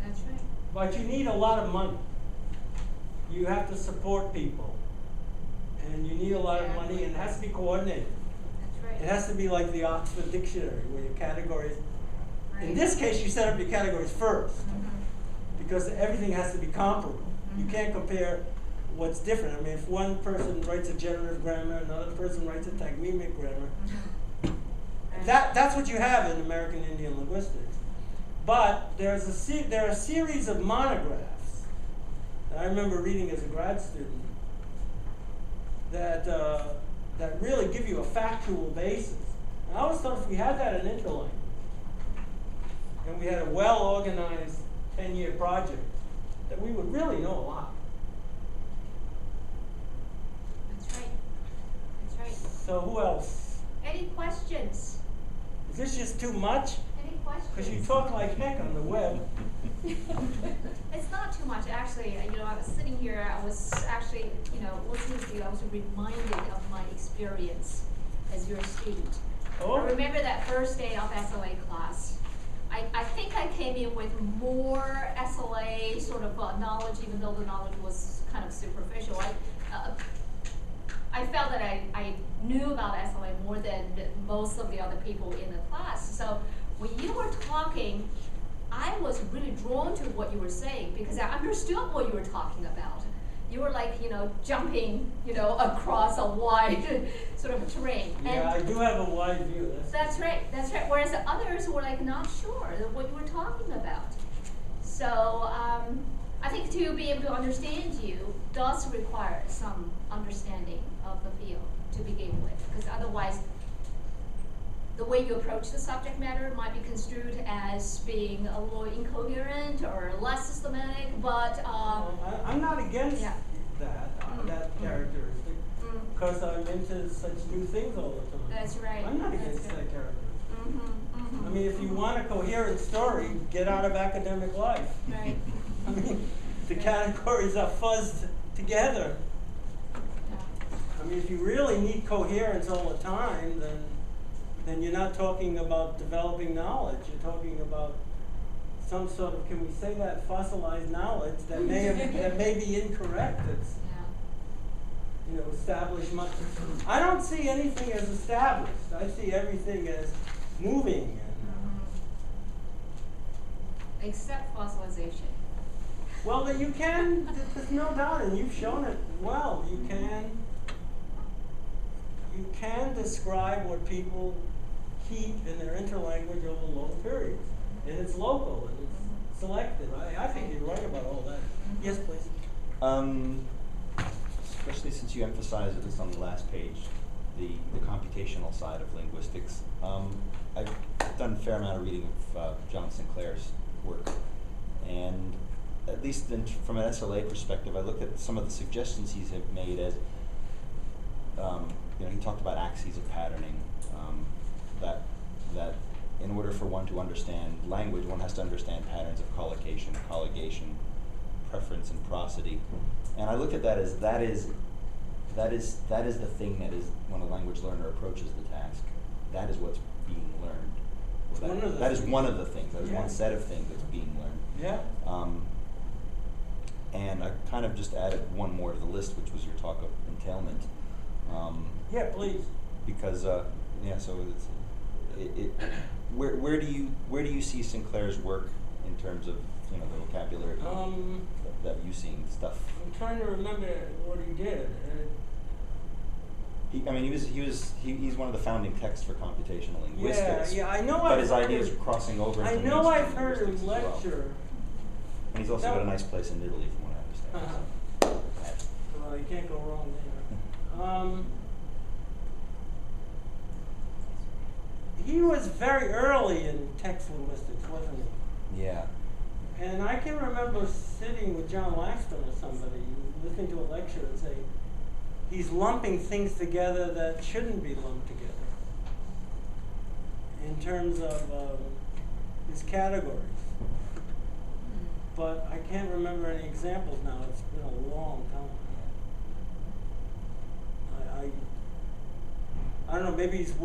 That's right. But you need a lot of money. You have to support people. And you need a lot of money, and it has to be coordinated. That's right. It has to be like the Oxford Dictionary, where your categories, in this case, you set up your categories first, because everything has to be comparable. You can't compare what's different. I mean, if one person writes a generative grammar, another person writes a tagmemic grammar, that's what you have in American Indian linguistics. But there are a series of monographs that I remember reading as a grad student that really give you a factual basis. And I always thought if we had that in interlanguage, and we had a well-organized 10-year project, that we would really know a lot. That's right. That's right. So who else? Any questions? Is this just too much? Any questions? Because you talk like heck on the web. It's not too much, actually. I was sitting here, I was actually, listening to you, I was reminded of my experience as your student. Oh. I remember that first day of SLA class. I think I came in with more SLA sort of knowledge, even though the knowledge was kind of superficial. I felt that I knew about SLA more than most of the other people in the class. So when you were talking, I was really drawn to what you were saying because I understood what you were talking about. You were like, jumping, across a wide sort of terrain. Yeah, and I do have a wide view. that's right. Whereas the others were like not sure what you were talking about. So I think to be able to understand you does require some understanding of the field to begin with, because otherwise the way you approach the subject matter might be construed as being a little incoherent or less systematic, but I'm not against yeah. that characteristic, because I'm into such new things all the time. That's right. I'm not That's against good. that characteristic. I mean, if you want a coherent story, get out of academic life. Right. I mean, the categories are fuzzed together. Yeah. I mean, if you really need coherence all the time, then you're not talking about developing knowledge. You're talking about some sort of, can we say that, fossilized knowledge that may be incorrect. It's established much. I don't see anything as established. I see everything as moving. Except fossilization. Well, that you can. There's no doubt, and you've shown it well. You can describe what people keep in their interlanguage over long periods, and it's local and it's selective. I think you're right about all that. Yes, please. Especially since you emphasize, at least on the last page, the computational side of linguistics. I've done a fair amount of reading of John Sinclair's work, and at least from an SLA perspective, I look at some of the suggestions he's made as, he talked about axes of patterning, that in order for one to understand language, one has to understand patterns of collocation, colligation, preference, and prosody. And I look at that as that is the thing that is, when a language learner approaches the task, that is what's being learned. That is one of the things. That is one set of things that's being learned. Yeah. And I kind of just added one more to the list, which was your talk of entailment. Yeah, please. Because so it's where do you see Sinclair's work in terms of the vocabulary that you seen stuff? I'm trying to remember what he did. He's one of the founding texts for computational linguistics. Yeah, I know. But his ideas are crossing over. I into know I've mainstream heard him linguistics as well. lecture. And he's also got a nice place in Italy, from what I understand. Well, you can't go wrong there. He was very early in text linguistics, wasn't he? Yeah. And I can remember sitting with John Laxton or somebody, listening to a lecture and saying, he's lumping things together that shouldn't be lumped together in terms of his categories. But I can't remember any examples now. It's been a long time. I don't know, maybe he's worth